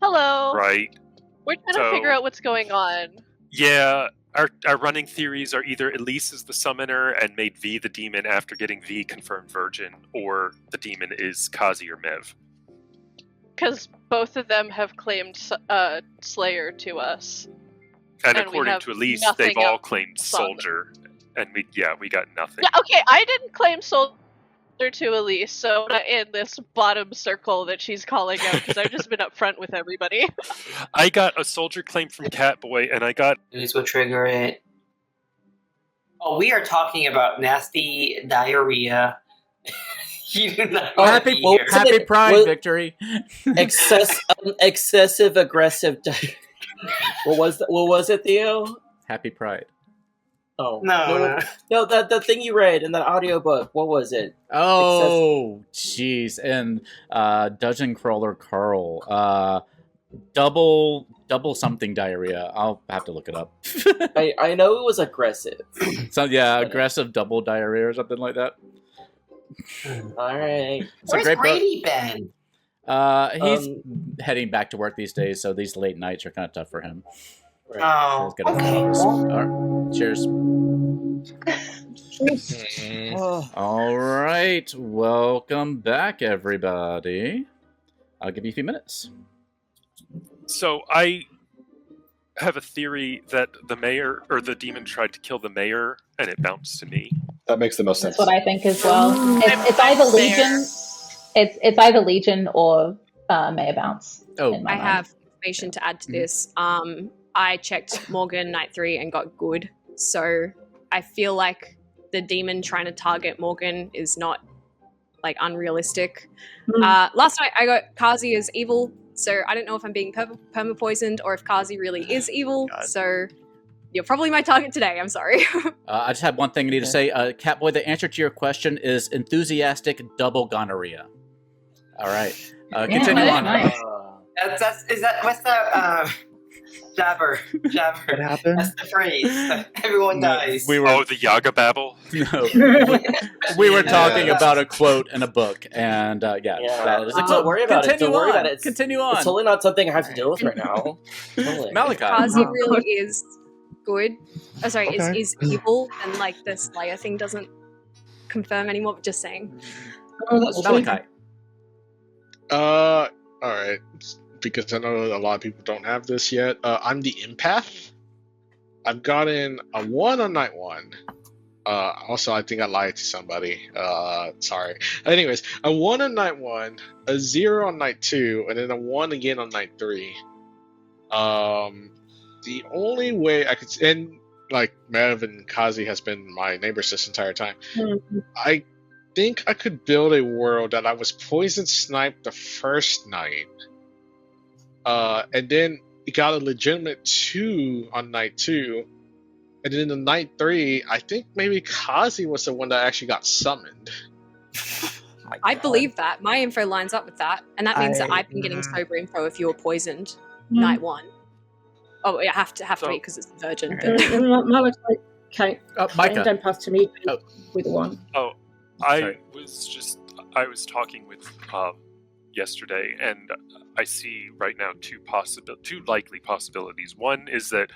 Hello. Right. We're trying to figure out what's going on. Yeah, our running theories are either Elise is the summoner and made V the demon after getting V confirmed virgin, or the demon is Kazi or Mev. Because both of them have claimed Slayer to us. And according to Elise, they've all claimed Soldier. And we got nothing. Yeah, okay, I didn't claim Soldier to Elise, so I'm not in this bottom circle that she's calling out, because I've just been upfront with everybody. I got a Soldier claim from Catboy, and I got... Elise will trigger it. Oh, we are talking about nasty diarrhea. You do not happy Pride, Victory. Excessive aggressive diarrhea. What was it, Theo? Happy Pride. Oh no! The thing you read in the audiobook. What was it? Oh, jeez. And Dungeon Crawler Carl. Double something diarrhea. I'll have to look it up. I know it was aggressive. So aggressive double diarrhea or something like that. All right. Where's Brady been? He's heading back to work these days, so these late nights are kind of tough for him. Oh, so okay. All right. Cheers. All right, welcome back, everybody. I'll give you a few minutes. So I have a theory that the mayor or the demon tried to kill the mayor, and it bounced to me. That makes the most sense. That's what I think as well. It's either Legion. It's either Legion or Mayor Bounce. I have information to add to this. I checked Morgan Night 3 and got good. So I feel like the demon trying to target Morgan is not like unrealistic. Last night I got Kazi as evil, so I don't know if I'm being perma-poisoned or if Kazi really is evil. God. So you're probably my target today. I'm sorry. I just have one thing I need to say. Catboy, the answer to your question is enthusiastic double gonorrhea. All right. Continue on. Nice. What's the jabber? What happened? That's the phrase. Everyone dies. The Yaga Babble? No. We were talking about a quote in a book, and that is a quote. Don't worry about it. Continue on. It's totally not something I have to deal with right now. Malachi. Kazi really is good. Is evil, and like the Slayer thing doesn't confirm anymore, but just saying. Malachi. All right. Because I know a lot of people don't have this yet. I'm the empath. I've gotten a 1 on night 1. Also, I think I lied to somebody. Sorry. Anyways, a 1 on night 1, a 0 on night 2, and then a 1 again on night 3. The only way I could, and like Mev and Kazi has been my neighbors this entire time. I think I could build a world that I was poison sniped the first night. And then it got a legitimate 2 on night 2. And then in night 3, I think maybe Kazi was the one that actually got summoned. I believe that. My info lines up with that. And that means that I've been getting sober info if you were poisoned night 1. Oh, I have to be because it's Virgin. Okay. Micah. Don't pass to me with one. Oh, I was talking with yesterday, and I see right now two likely possibilities. One is that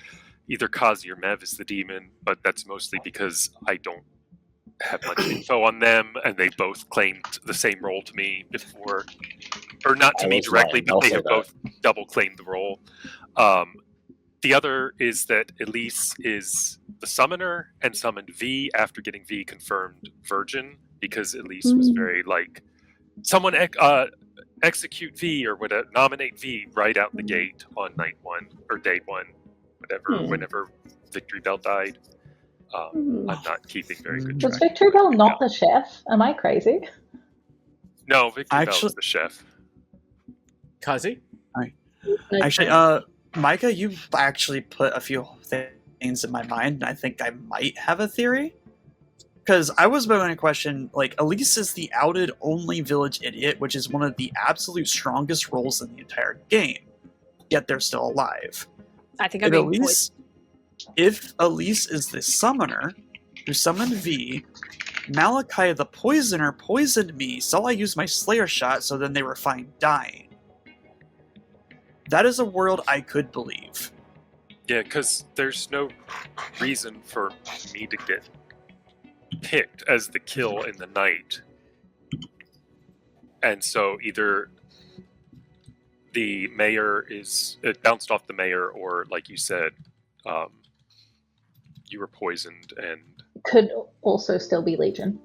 either Kazi or Mev is the demon, but that's mostly because I don't have much info on them, and they both claimed the same role to me before, or not to me directly, but they have both double claimed the role. The other is that Elise is the summoner and summoned V after getting V confirmed virgin, because Elise was very like, someone execute V or whatever, nominate V right out the gate on night 1 or day 1, whenever Victory Bell died. I'm not keeping very good track. Was Victory Bell not the chef? Am I crazy? No, Victory Bell is the chef. Kazi? Actually, Micah, you actually put a few things in my mind, and I think I might have a theory. Because I was going to question, like, Elise is the outed only village idiot, which is one of the absolute strongest roles in the entire game. Yet they're still alive. I think If Elise is the summoner who summoned V, Malachi the poisoner poisoned me, so I used my Slayer shot, so then they were fine dying. That is a world I could believe. Yeah, because there's no reason for me to get picked as the kill in the night. And so either the mayor it bounced off the mayor, or like you said, you were poisoned, and could also still be Legion.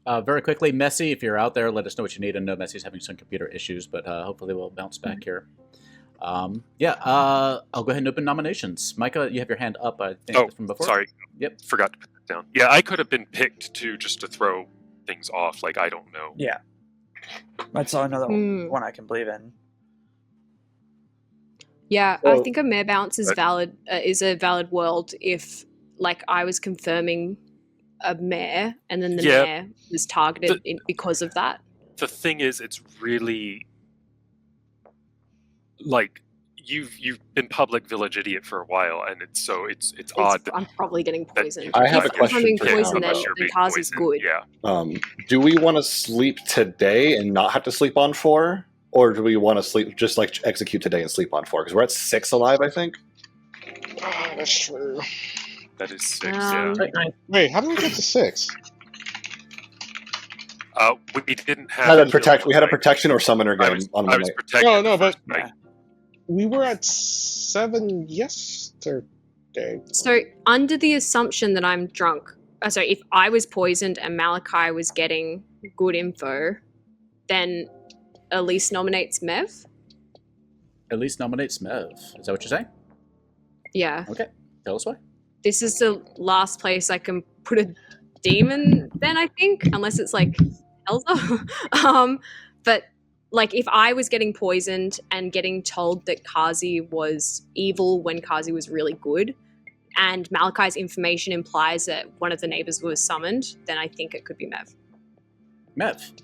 Very quickly, Messy, if you're out there, let us know what you need. I know Messy's having some computer issues, but hopefully we'll bounce back here. I'll go ahead and open nominations. Micah, you have your hand up, I think, from before. Sorry. Yep. Forgot to put that down. Yeah, I could have been picked too, just to throw things off. Like, I don't know. Yeah. That's another one I can believe in. Yeah, I think a mayor bounce is valid. Is a valid world if, like, I was confirming a mayor, and then the mayor was targeted because of that. The thing is, it's really like you've been public village idiot for a while, and it's odd. I'm probably getting poisoned. I have a question for poison, then Kazi's good. Yeah. Do we want to sleep today and not have to sleep on 4? Or do we want to sleep, just like execute today and sleep on 4? Because we're at 6 alive, I think. Oh, that's true. That is 6, yeah. Wait, how did we get to 6? We didn't have... We had a protection or summoner game on Monday. No, but we were at 7 yesterday. So, under the assumption that I'm drunk... sorry, if I was poisoned and Malachi was getting good info, then... Elise nominates Mev? Elise nominates Mev. Is that what you're saying? Yeah. Okay. Tell us why. This is the last place I can put a demon then, I think. Unless it's like Elsa. But like if I was getting poisoned and getting told that Kazi was evil when Kazi was really good, and Malachi's information implies that one of the neighbors was summoned, then I think it could be Mev. Mev.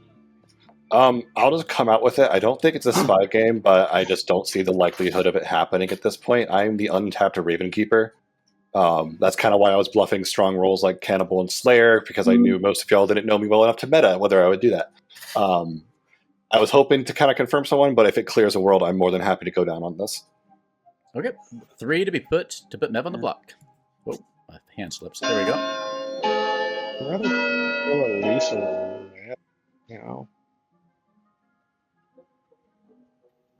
I'll just come out with it. I don't think it's a spy game, but I just don't see the likelihood of it happening at this point. I'm the untapped Ravenkeeper. That's kind of why I was bluffing strong roles like Cannibal and Slayer, because I knew most of y'all didn't know me well enough to meta whether I would do that. I was hoping to kind of confirm someone, but if it clears a world, I'm more than happy to go down on this. Okay. 3 to put Mev on the block. Oh, my hand slips. There we go. I'd rather kill Elise or Mev, you know.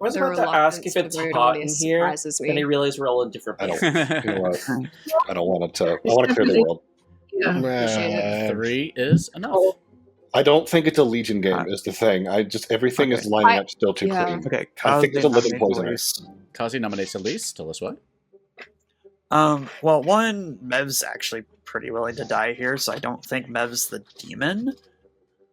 I was about to ask if it's hot in here, then I realized we're all in different places. You know what? I don't want it to... I want to clear the world. Yeah. 3 is enough. I don't think it's a Legion game, is the thing. Everything is lining up still too clean. Okay, I think it's a living poisoner. Kazi nominates Elise. Tell us why. Well, one, Mev's actually pretty willing to die here, so I don't think Mev's the demon.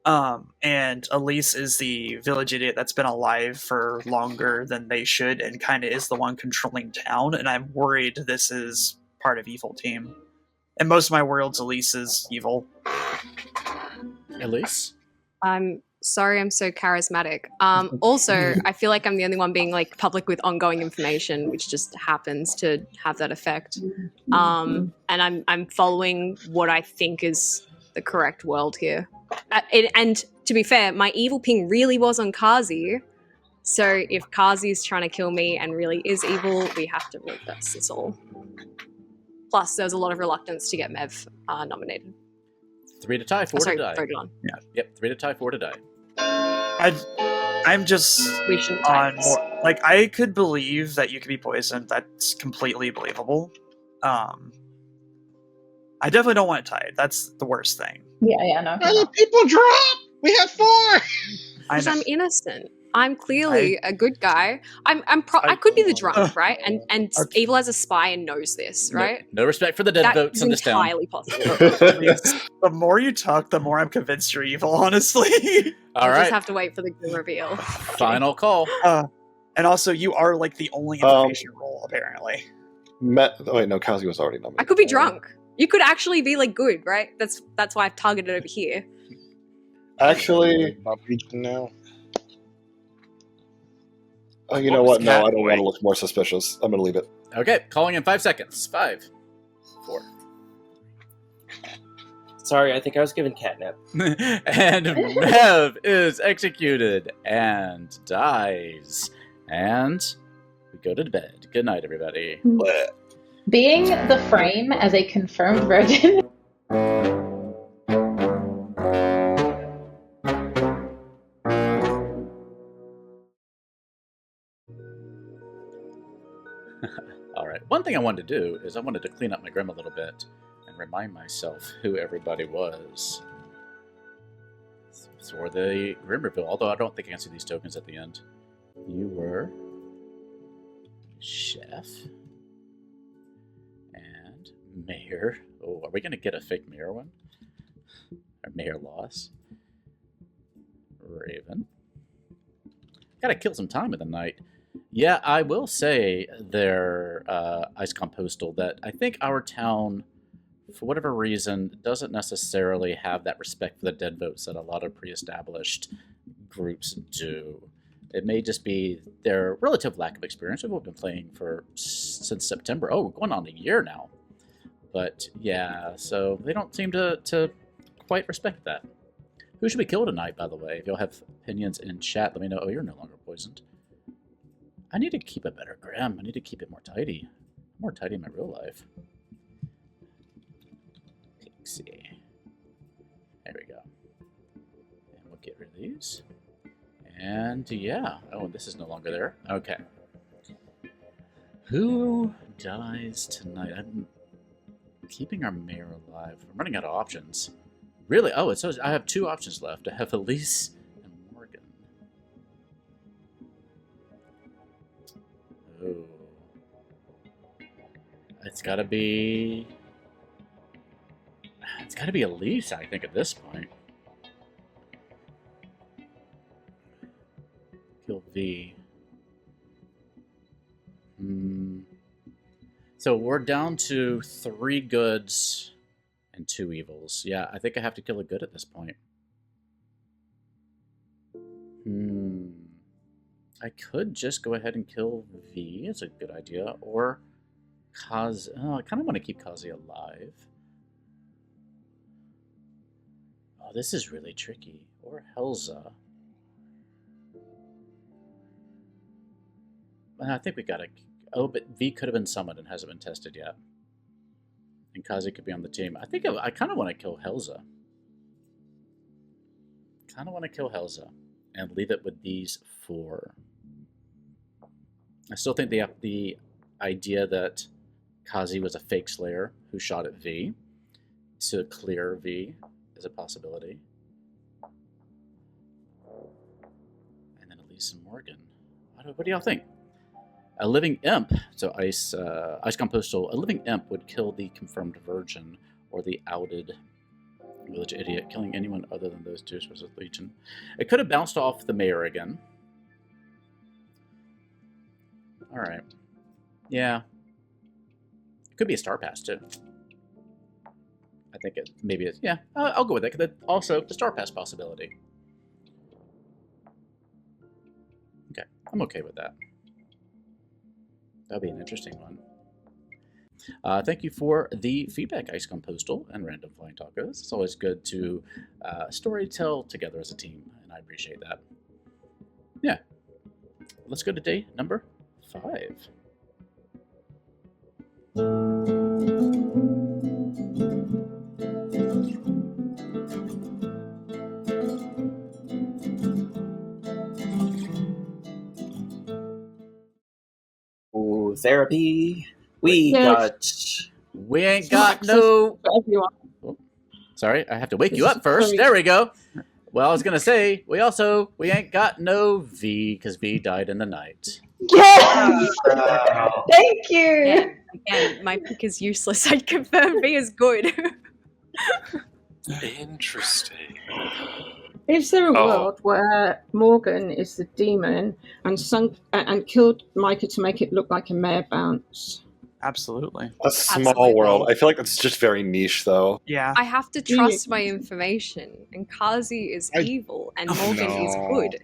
And Elise is the village idiot that's been alive for longer than they should and kind of is the one controlling town, and I'm worried this is part of evil team. In most of my worlds, Elise is evil. Elise? I'm Sorry, I'm so charismatic. Also, I feel like I'm the only one being like public with ongoing information, which just happens to have that effect. And I'm following what I think is the correct world here. And to be fair, my evil ping really was on Kazi. So if Kazi's trying to kill me and really is evil, we have to reverse this all. Plus, there's a lot of reluctance to get Mev nominated. 3 to tie, 4 to die. Voted on. Yeah. Yep, 3 to tie, 4 to die. I'm just We shouldn't on more. Like, I could believe that you could be poisoned. That's completely believable. I definitely don't want it tied. That's the worst thing. Yeah, no. Other people drop. We have 4. Because I'm innocent. I'm clearly a good guy. I could be the drunk, right? And evil as a spy and knows this, right? No respect for the dead votes in this town. Entirely possible. The more you talk, the more I'm convinced you're evil, honestly. All We'll right. just have to wait for the reveal. Final call. And also, you are like the only information role, apparently. Wait, no, Kazi was already nominated. I could be drunk. You could actually be like good, right? That's why I've targeted over here. Actually, now. Oh, you know what? No, I don't want to look more suspicious. I'm going to leave it. Okay, calling in 5 seconds. 5, 4. Sorry, I think I was given catnip. And Mev is executed and dies. And we go to bed. Good night, everybody. Being the frame as a confirmed virgin. All right. One thing I wanted to do is I wanted to clean up my Grim a little bit and remind myself who everybody was for the Grim reveal. Although I don't think I can see these tokens at the end. You were Chef and Mayor. Oh, are we going to get a fake Mayor one? Or Mayor Loss? Raven. Gotta kill some time in the night. Yeah, I will say there, Ice Compostal, that I think our town, for whatever reason, doesn't necessarily have that respect for the dead votes that a lot of pre-established groups do. It may just be their relative lack of experience. We've been playing since September. Oh, we're going on a year now. But yeah, so they don't seem to quite respect that. Who should we kill tonight, by the way? If y'all have opinions in chat, let me know. Oh, you're no longer poisoned. I need to keep it better, Graham. I need to keep it more tidy. I'm more tidy in my real life. Pixie. There we go. And we'll get rid of these. And yeah. Oh, this is no longer there. Okay. Who dies tonight? I'm keeping our mayor alive. I'm running out of options. Really? Oh, it says I have 2 options left. I have Elise and Morgan. Oh. It's gotta be Elise, I think, at this point. Kill V. So we're down to 3 goods and 2 evils. Yeah, I think I have to kill a good at this point. I could just go ahead and kill V. It's a good idea. Or Kazi. Oh, I kind of want to keep Kazi alive. Oh, this is really tricky. Or Helza. I think we gotta... Oh, but V could have been summoned and hasn't been tested yet. And Kazi could be on the team. I think I kind of want to kill Helza. And leave it with these 4. I still think the idea that Kazi was a fake Slayer who shot at V to clear V is a possibility. And then Elise and Morgan. What do y'all think? A living imp, so Ice Compostal, a living imp would kill the confirmed virgin or the outed village idiot, killing anyone other than those 2 was a legion. It could have bounced off the mayor again. Alright. Yeah. It could be a star pass, too. I think maybe it's, yeah, I'll go with that. Also, the star pass possibility. Okay, I'm okay with that. That'll be an interesting one. Thank you for the feedback, Ice Compostal and Random Flying Tacos. It's always good to storytell together as a team, and I appreciate that. Yeah. Let's go to day number 5. Ooh, therapy. We ain't got no. Oh, sorry, I have to wake you up first. There we go. Well, I was gonna say we ain't got no V because V died in the night. Yes! Thank you! Yeah, again, my pick is useless. I confirm V is good. Interesting. Is there a world where Morgan is the demon and killed Micah to make it look like a mare bounce? Absolutely. A small world. I feel like that's just very niche, though. Yeah. I have to trust my information, and Kazi is evil, and Morgan is good.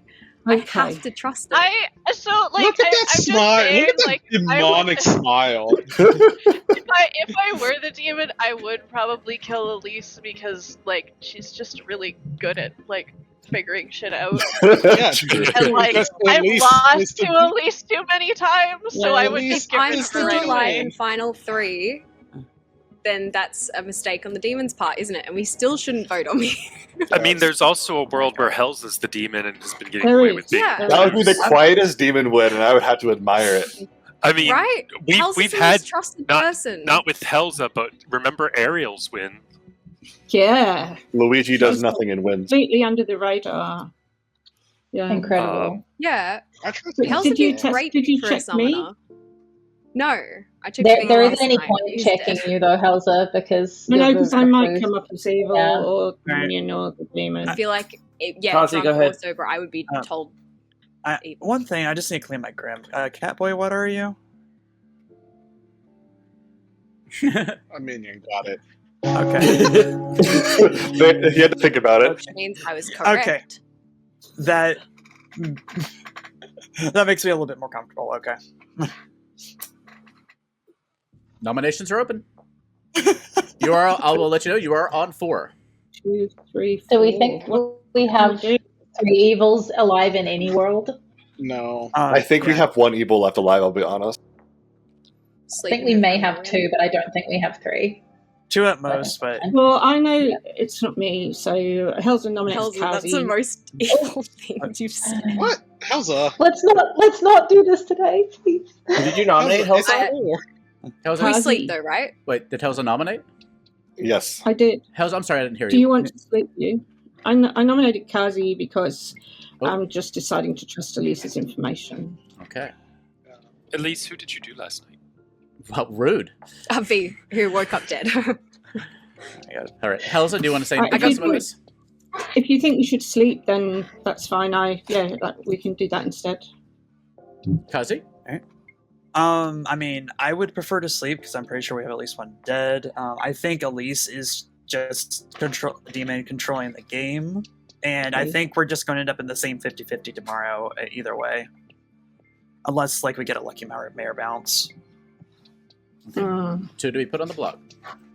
I have to trust it. Look at that smile. Look at that demonic smile. If I were the demon, I would probably kill Elise because, like, she's just really good at, like, figuring shit out. Yeah, and, like, I've lost to Elise too many times, so I would just get rid I'm of her still right alive away. in Final 3, then that's a mistake on the demon's part, isn't it? And we still shouldn't vote on me. I mean, there's also a world where Hells is the demon and has been getting away with being. Yeah. That would be the quietest demon win, and I would have to admire it. I mean, right? we've had not with Helza, but remember Ariel's win. Yeah. Luigi does nothing and wins. Completely under the radar. Yeah. Incredible. Yeah. Did you check me? No, I checked. There isn't any point in checking you though, Helza, because because I might come up as evil Yeah. or minion or the demon. I feel like if Kazi, Trump go ahead. was over, I would be told. One thing, I just need to clean my Grim. Catboy, what are you? A minion, got it. Okay. You had to think about it. Which means I was correct. Okay. That makes me a little bit more comfortable. Okay. Nominations are open. You are. I will let you know. You are on 4. 2, 3, 4. Do we think we have 3 evils alive in any world? No. I think we have 1 evil left alive, I'll be honest. I think we may have 2, but I don't think we have 3. 2 at most, but Well, I know it's not me, so Helza nominates Helza, Kazi. that's the most evil thing you've said. What? Helza? Let's not do this today, please. Did you nominate Helza? Helza, We sleep though, right? Wait, did Helza nominate? Yes. I did. Helza, I'm sorry, I didn't hear you. Do you want to sleep you? I nominated Kazi because I'm just deciding to trust Elise's information. Okay. Elise, who did you do last night? Well, rude. V, who woke up dead. All right, Helza, do you want to say anything Alright, else about this? If you think you should sleep, then that's fine. We can do that instead. Kazi? I mean, I would prefer to sleep because I'm pretty sure we have at least one dead. I think Elise is just the demon controlling the game, and I think we're just going to end up in the same 50-50 tomorrow either way, unless like we get a lucky mare bounce. Okay. 2 to be put on the block.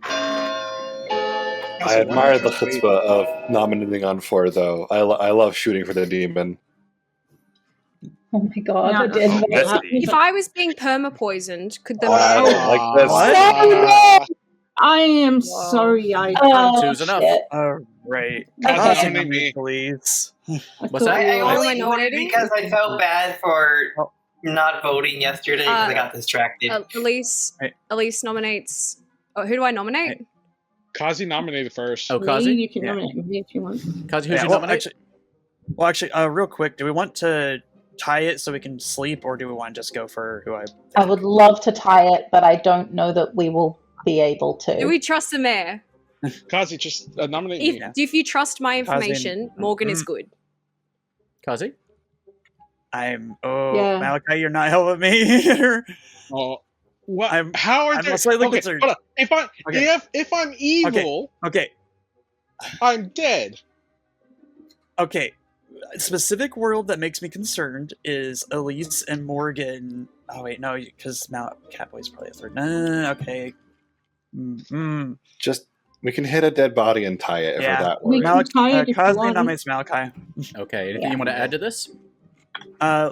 I admire the chutzpah of nominating on 4, though. I love shooting for the demon. Oh my god, I did. If I was being perma-poisoned, could the... I am sorry. Two's enough. All right. Nominate me, please. What's that? I What am I only voted nominating? because I felt bad for not voting yesterday because I got distracted. Elise nominates... Oh, who do I nominate? Kazi nominated first. Oh, Kazi? You can nominate me if you want. Kazi, who's your nomination? Actually, real quick, do we want to tie it so we can sleep, or do we want to just go for who I would love to tie it, but I don't know that we will be able to. Do we trust the mayor? Kazi, just nominate me. If you trust my information, Morgan is good. Kazi? Malachi, you're not helping me here. What? How are they? Slightly concerned. Hold on. If I'm evil, okay, I'm dead. Okay, specific world that makes me concerned is Elise and Morgan. Oh wait, no, because Catboy's probably a third. No, okay. Just we can hit a dead body and tie it if we're that worried. Kazi nominates Malachi. Okay, anything you want to add to this?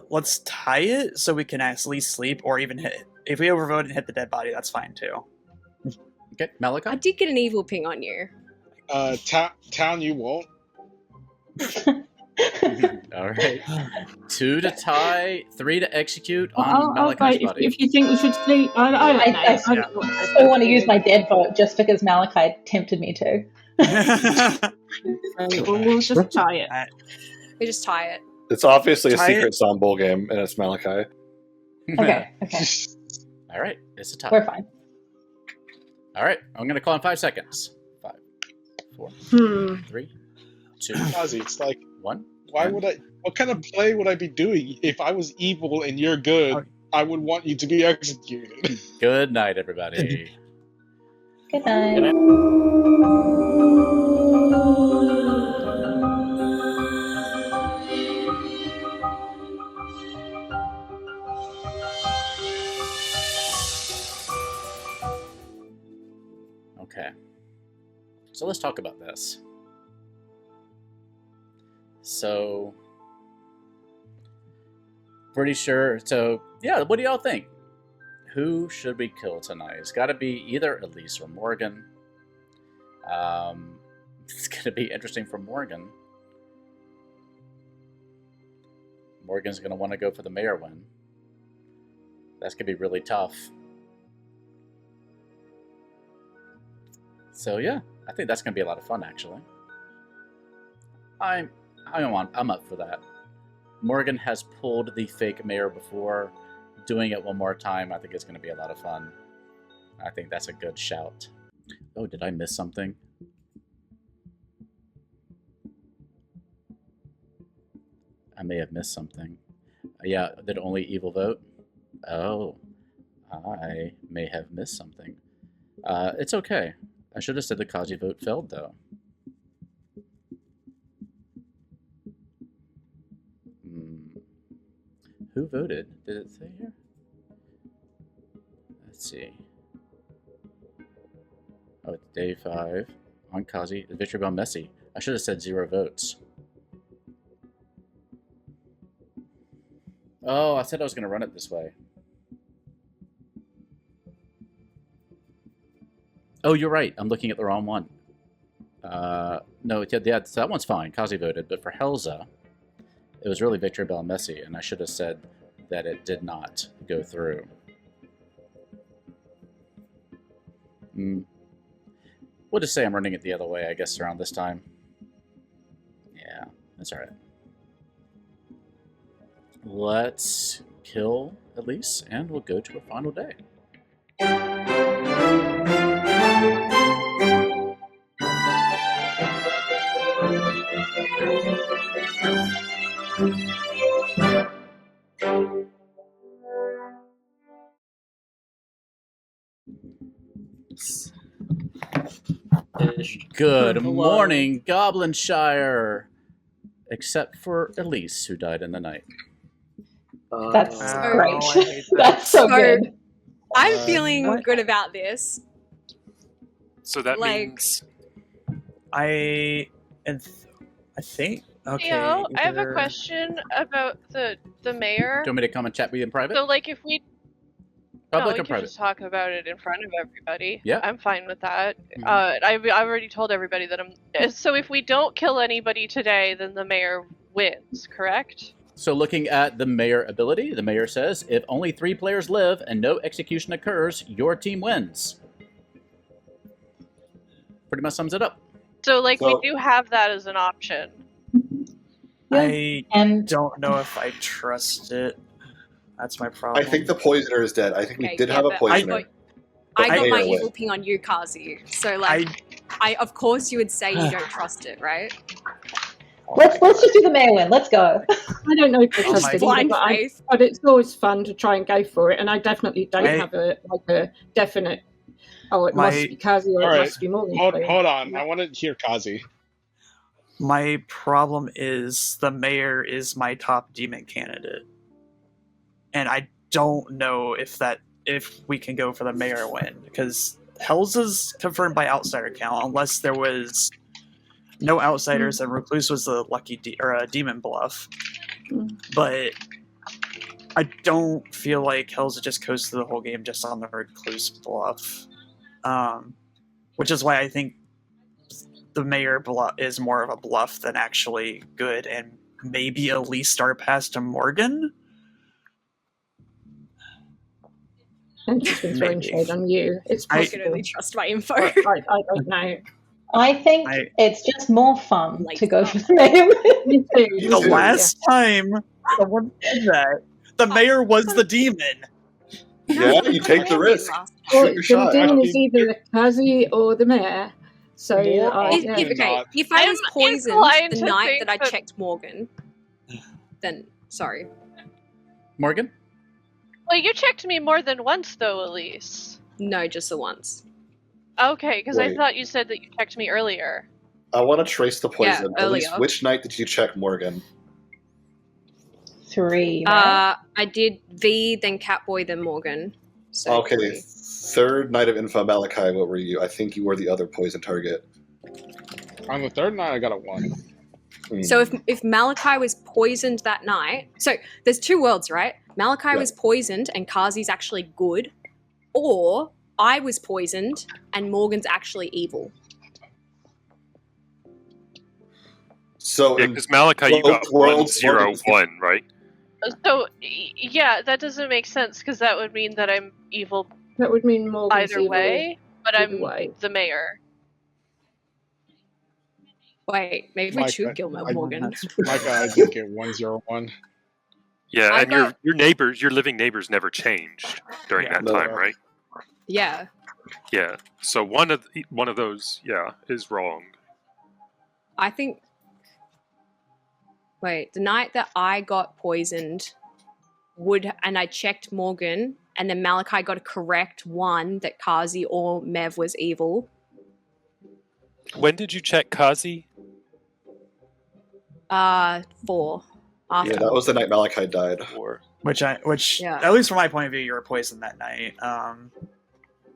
Let's tie it so we can actually sleep or even hit. If we overvote and hit the dead body, that's fine too. Okay, Malachi? I did get an evil ping on you. Town, you won't. All right. 2 to tie, 3 to execute on Malachi's body. If you think we should sleep, I still want to use my dead vote just because Malachi tempted me to. We'll just tie it. We just tie it. It's obviously a secret Sambol game, and it's Malachi. Okay. All right, it's a tie. We're fine. All right, I'm going to call in 5 seconds. 5, 4, 3, 2, Kazi, it's like 1. Why would I? What kind of play would I be doing if I was evil and you're good? I would want you to be executed. Good night, everybody. Good night. Okay. So let's talk about this. So, pretty sure. So, yeah, what do y'all think? Who should we kill tonight? It's got to be either Elise or Morgan. It's going to be interesting for Morgan. Morgan's going to want to go for the mayor win. That's going to be really tough. So, yeah, I think that's going to be a lot of fun, actually. I'm up for that. Morgan has pulled the fake mayor before. Doing it one more time, I think it's going to be a lot of fun. I think that's a good shout. Oh, did I miss something? I may have missed something. Yeah, did only evil vote? Oh, I may have missed something. It's okay. I should have said the Kazi vote failed, though. Who voted? Did it say here? Let's see. Oh, it's day 5 on Kazi. Victory Bell Messi. I should have said 0 votes. Oh, I said I was going to run it this way. Oh, you're right. I'm looking at the wrong one. No, yeah, so that one's fine. Kazi voted. But for Helza, it was really Victory Bell Messi, and I should have said that it did not go through. We'll just say I'm running it the other way, I guess, around this time. Yeah, that's alright. Let's kill Elise, and we'll go to our final day. Good morning, Goblinshire! Except for Elise, who died in the night. That's great. That's so good. I'm feeling good about this. So that means... I think... Okay. Theo, I have a question about the mayor. Do you want me to come and chat with you in private? So, like, if we... Public we or can private? just talk about it in front of everybody. Yeah. I'm fine with that. I've already told everybody that I'm... So if we don't kill anybody today, then the mayor wins, correct? So looking at the mayor ability, the mayor says, if only 3 players live and no execution occurs, your team wins. Pretty much sums it up. So, like, we do have that as an option. I don't know if I trust it. That's my problem. I think the poisoner is dead. I think we did have a poisoner. I got my evil ping on you, Kazi. So, like, I of course you would say you don't trust it, right? Let's just do the mayor win. Let's go. I don't know if I trust it, blind but, faith. but it's always fun to try and go for it, and I definitely don't have a definite. Oh, it must be Kazi or it must be Morgan. Hold on. I want to hear Kazi. My problem is the mayor is my top demon candidate, and I don't know if we can go for the mayor win, because Hells is confirmed by outsider count unless there was no outsiders and Recluse was a lucky a demon bluff. But I don't feel like Hells just coasted the whole game just on the Recluse bluff, which is why I think the mayor bluff is more of a bluff than actually good, and maybe at least start past to Morgan. And she's been throwing shade on you. It's I possible. can only trust my info. I don't know. I think it's just more fun to go for the mayor. Me too. The last time someone did that, the mayor was the demon. Yeah, you take the risk. Well, Shoot your shot. the demon is either Kazi or the mayor. So if I was poisoned the night that I checked Morgan, then sorry. Morgan? Well, you checked me more than once, though, Elise. No, just the once. Okay, because I Wait. thought you said that you checked me earlier. I want to trace the poison. Yeah, At least, earlier. which night did you check Morgan? 3. Right? I did V, then Catboy, then Morgan. So Okay, 3. third night of Info Malachi, what were you? I think you were the other poison target. On the third night, I got a 1. So if Malachi was poisoned that night, so there's two worlds, right? Malachi was poisoned and Kazi's actually good, or I was poisoned and Morgan's actually evil. So yeah, because Malachi, you got 1-0-1, right? So, yeah, that doesn't make sense, because that would mean that I'm evil that would mean Morgan's either evil way, but either I'm way. the mayor. Wait, maybe we should kill Morgan. Micah, I did get 1-0-1. Yeah, I and got- your neighbors, your living neighbors never changed during that time, right? Yeah. Yeah. So one of those, is wrong. I think. Wait, the night that I got poisoned, and I checked Morgan, and then Malachi got a correct one that Kazi or Mev was evil. When did you check Kazi? 4. After. Yeah, that was the night Malachi died. Which Yeah. at least from my point of view, you were poisoned that night.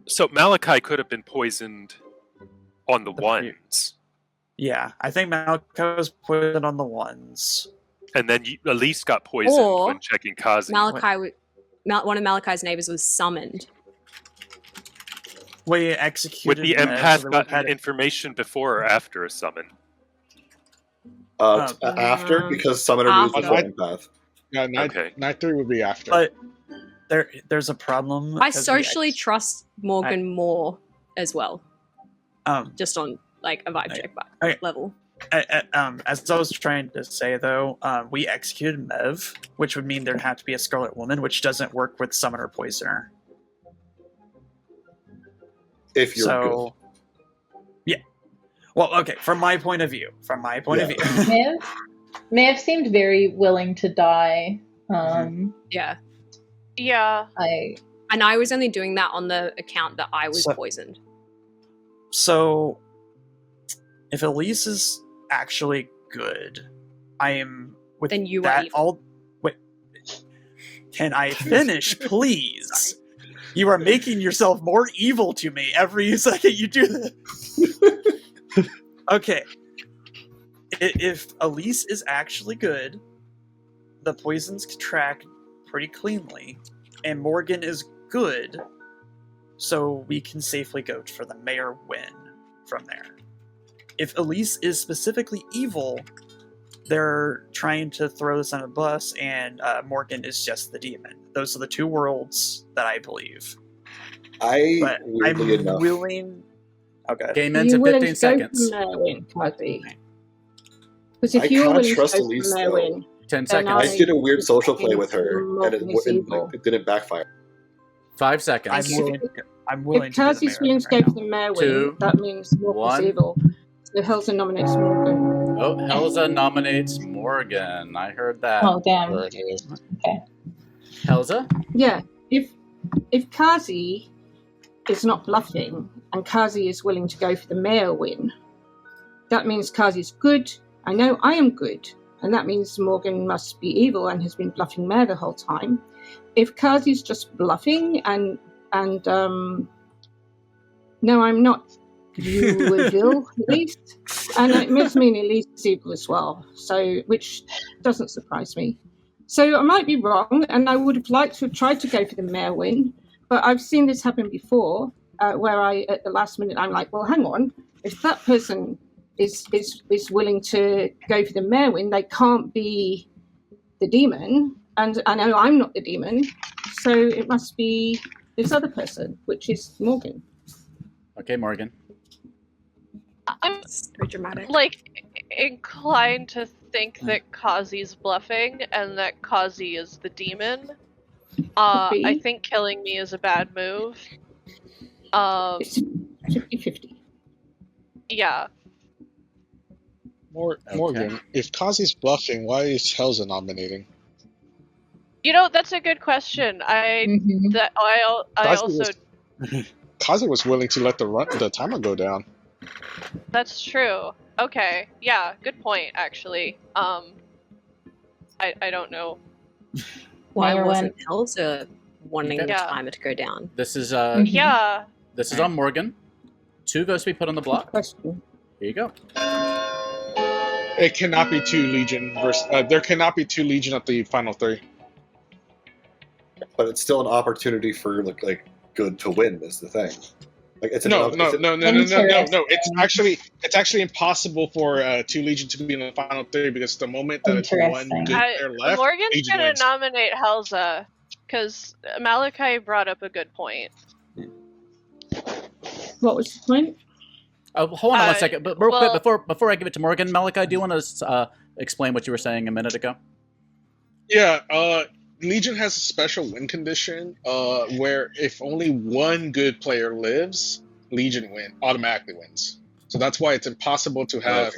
So Malachi could have been poisoned on the ones. Yeah, I think Malachi was poisoned on the ones. And then Elise got poisoned Or when checking Kazi. Malachi, one of Malachi's neighbors was summoned. We Would executed the Mev, empath so they gotten had- information before or after a summon? After, because Summoner moves after. before Empath. Yeah, night 3 would be after. But there's a problem. I 'cause we socially trust Morgan more as well. Just on like a vibe check level. As I was trying to say, though, we executed Mev, which would mean there'd have to be a Scarlet Woman, which doesn't work with Summoner Poisoner. If you're good. Yeah. Well, okay, from my point of view. Mav seemed very willing to die. Yeah. Yeah. And I was only doing that on the account that I was poisoned. So, if Elise is actually good, I am with then you that are evil. all. Wait, can I finish, please? You are making yourself more evil to me every second you do that. Okay. If Elise is actually good, the poisons track pretty cleanly, and Morgan is good, so we can safely go for the mayor win from there. If Elise is specifically evil, they're trying to throw this on a bus, and Morgan is just the demon. Those are the two worlds that I believe. I'm willing. Okay. Game ends in 15 seconds. Because if I you're can't willing trust to go Elise, for though. Merwin, 10 then seconds. I did a weird social play think with her, and Morgan is evil. it didn't backfire. 5 seconds. I'm willing If to be the Kazi's mayor willing to go for the Two, Merwin, that means Morgan's 1. evil. So Helza nominates Morgan. Oh, Helza nominates Morgan. I heard that. Oh, damn. There it is. Okay. Helza? Yeah, if Kazi is not bluffing and Kazi is willing to go for the mayor win, that means Kazi's good I know I am good, and that means Morgan must be evil and has been bluffing Mare the whole time. If Kazi's just bluffing and no, I'm not. You will, at least. And it makes me Elise evil as well, so which doesn't surprise me. So I might be wrong, and I would have liked to have tried to go for the Mare win, but I've seen this happen before, where I, at the last minute, I'm like, well, hang on, if that person is willing to go for the Mare win, they can't be the demon, and I know I'm not the demon, so it must be this other person, which is Morgan. Okay, Morgan. I'm very dramatic. Like inclined to think that Kazi's bluffing and that Kazi is the demon. I think killing me is a bad move. It's 50-50. Yeah. Morgan, if Kazi's bluffing, why is Helza nominating? You know, that's a good question. I also Kazi was willing to let the timer go down. That's true. Okay. Yeah, good point actually. I don't know. Why Mayor wasn't Helza wanting the Yeah. timer to go down? This is Yeah. This is on Morgan. 2 votes to be put on the block. Here you go. It cannot be 2 Legion versus. There cannot be 2 Legion at the final 3. But it's still an opportunity for like good to win. Is the thing. Like it's No. It's actually impossible for 2 Legion to be in the final 3 because the moment that it's 1 good player left, Morgan's Legion gonna wins. nominate Helza because Malachi brought up a good point. What was the point? Oh, hold on 1 second. But real quick, before I give it to Morgan, Malachi, do you want to explain what you were saying a minute ago? Yeah, Legion has a special win condition where if only 1 good player lives, Legion automatically wins. So that's why it's impossible to have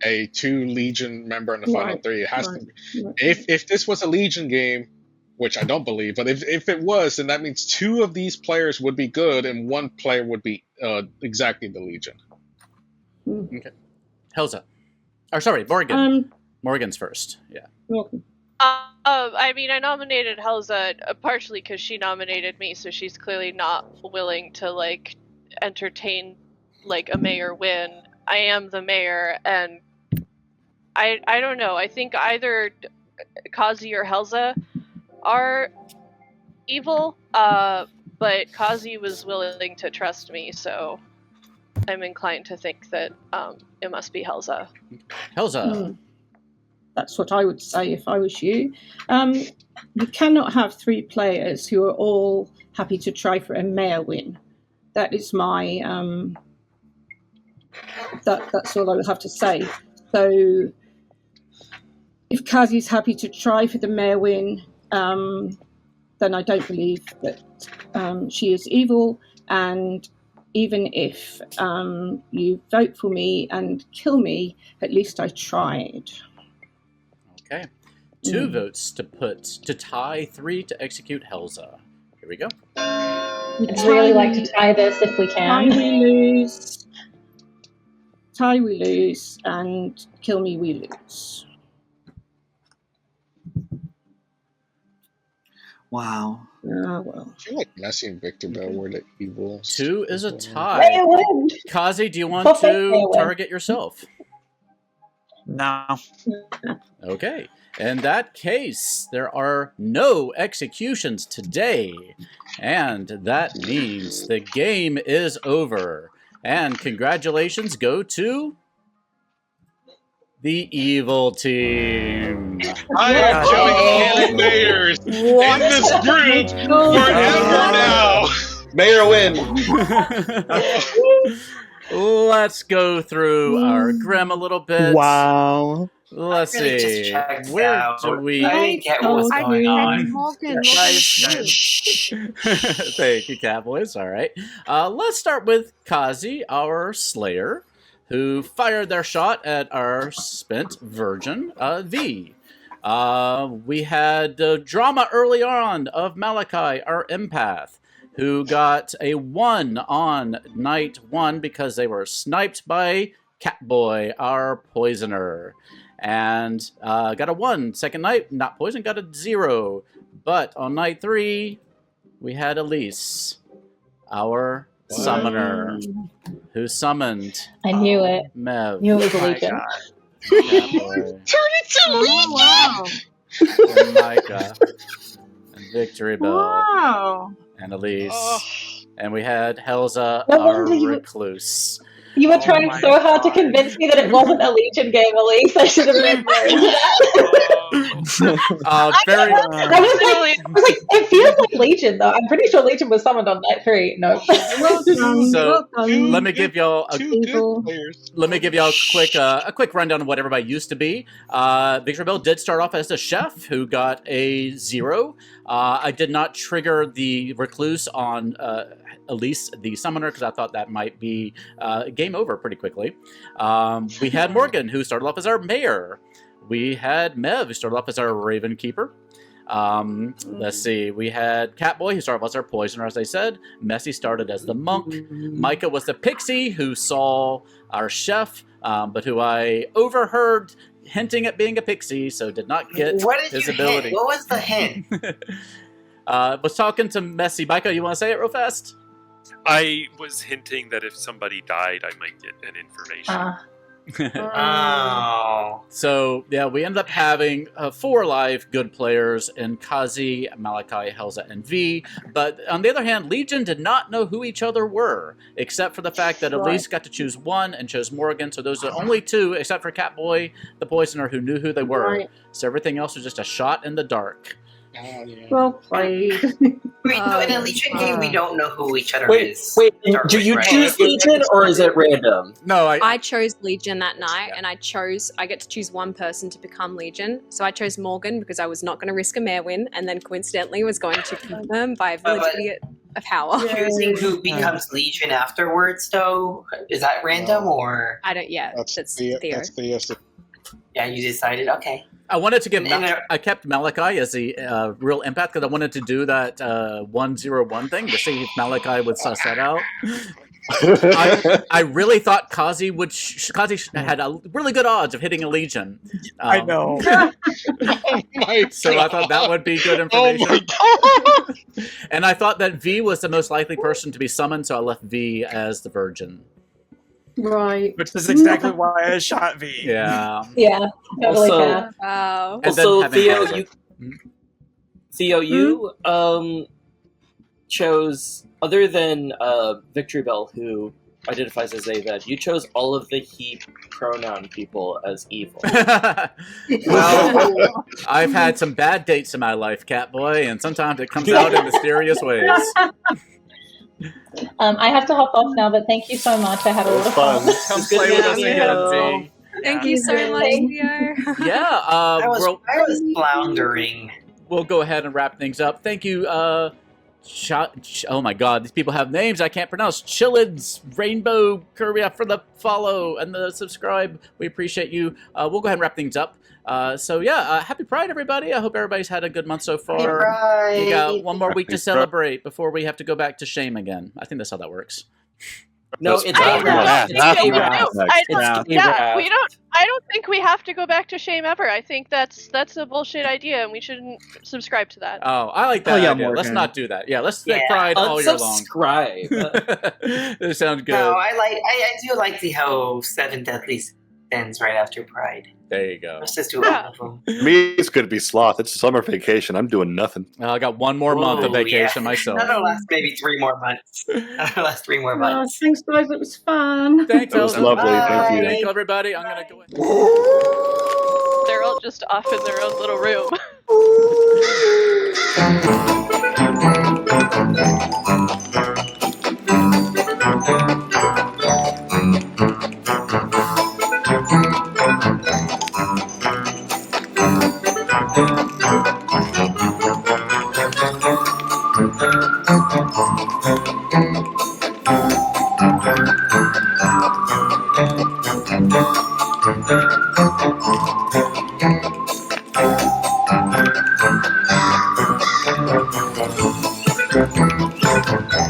a 2 Legion member in the final 3. It has to be. If this was a Legion game, which I don't believe, but if it was, then that means 2 of these players would be good and 1 player would be exactly the Legion. Okay. Helza. Or sorry, Morgan. Morgan's first. Yeah. I mean, I nominated Helza partially because she nominated me, so she's clearly not willing to like entertain like a mayor win. I am the mayor, and I don't know. I think either Kazi or Helza are evil, but Kazi was willing to trust me, so I'm inclined to think that it must be Helza. Helza. That's what I would say if I was you. You cannot have 3 players who are all happy to try for a mayor win. That is my that's all I would have to say. So if Kazi's happy to try for the mayor win, then I don't believe that she is evil. And even if you vote for me and kill me, at least I tried. Okay. 2 votes to tie, 3 to execute Helza. Here we go. I'd really like to tie this if we can. Tie we lose. Tie we lose, and kill me we lose. Wow. Ah, well. I feel like Messi and Victor Bell were the evil. 2 is a tie. Kazi, do you want to target yourself? No. Okay. In that case, there are no executions today. And that means the game is over. And congratulations go to the evil team. I am killing all mayors in this group forever now. Mayor win. Let's go through our Grim a little bit. Wow. Let's really see. just checked Where out. do we? I didn't get what was going on. Morgan. Thank you, Cowboys. All right. Let's start with Kazi, our Slayer, who fired their shot at our spent Virgin, V. We had drama early on of Malachi, our Empath, who got a 1 on night 1 because they were sniped by Catboy, our poisoner. And got a 1. Second night, not poison, got a 0. But on night 3, we had Elise, our summoner, who summoned. I knew it. Mev. Knew it was a Legion. Turn it to Legion! Wow. And Micah. And Victory Bell. Wow. And Elise. And we had Helza, No our wonder you- recluse. You were trying so hard to convince me that it wasn't a Legion game, Elise. I should have been more into that. Very. I was like, it feels like Legion, though. I'm pretty sure Legion was summoned on night 3. No. So let me give y'all a quick rundown of what everybody used to be. Victor Bell did start off as a chef who got a 0. I did not trigger the recluse on Elise, the summoner, because I thought that might be game over pretty quickly. We had Morgan, who started off as our mayor. We had Mev, who started off as our Raven Keeper. Let's see. We had Catboy, who started off as our poisoner, as I said. Messy started as the monk. Micah was the pixie, who saw our chef, but who I overheard hinting at being a pixie, so did not get his ability. What was the hint? Was talking to Messy. Micah, you want to say it real fast? I was hinting that if somebody died, I might get an information. Oh. So, yeah, we ended up having 4 live good players in Kazi, Malachi, Helza, and V. But on the other hand, Legion did not know who each other were, except for the fact that Elise got to choose 1 and chose Morgan. So those are the only 2, except for Catboy, the poisoner, who knew who they were. Right. So everything else was just a shot in the dark. Well played. Wait, no, in a Legion game, we don't know who each other Wait, is. wait, Start do with, you right? choose Legion or is it random? No, I chose Legion that night, and I get to choose 1 person to become Legion. So I chose Morgan because I was not going to risk a mayor win, and then coincidentally was going to confirm by validity of power. Choosing who becomes Legion afterwards, though, is that random or? I don't. Yeah, that's Theo. That's Theo. Yeah, you decided. Okay. I wanted to give. I kept Malachi as the real impact because I wanted to do that 1-0-1 thing to see if Malachi would suss that out. I really thought Kazi would. Kazi had a really good odds of hitting a Legion. I know. So I thought that would be good information. And I thought that V was the most likely person to be summoned, so I left V as the Virgin. Right. Which is exactly why I shot V. Yeah. Yeah. Totally Also, fair. Wow. Also, Theo, you chose, other than Victory Bell, who identifies as Aved, you chose all of the he pronoun people as evil. Well, I've had some bad dates in my life, Catboy, and sometimes it comes out in mysterious ways. I have to hop off now, but thank you so much. I had a lot of fun. Come play with us again, V. Thank you so much, Theo. Yeah, I was floundering. We'll go ahead and wrap things up. Thank you, oh my god, these people have names I can't pronounce. Chillids, Rainbow, Korea for the follow and the subscribe. We appreciate you. We'll go ahead and wrap things up. So yeah, happy Pride, everybody. I hope everybody's had a good month so far. Pride. We got one more week to celebrate before we have to go back to shame again. I think that's how that works. No, it's I don't think we have to go back to shame ever. I think that's a bullshit idea, and we shouldn't subscribe to that. Oh, I like that idea. Morgan. Let's not do that. Yeah, let's take Pride all year long. Subscribe. This sounds good. No, I do like how 7 Deadly Sins right after Pride. There you go. Let's just do one of them. Me, it's going to be sloth. It's summer vacation. I'm doing nothing. I got one more month of vacation myself. That'll last maybe 3 more months. That'll last 3 more months. Thanks, guys. It was fun. Thanks, That was lovely. Thank you. Thank you, everybody. I'm going to go ahead. They're all just off in their own little room. Thank you.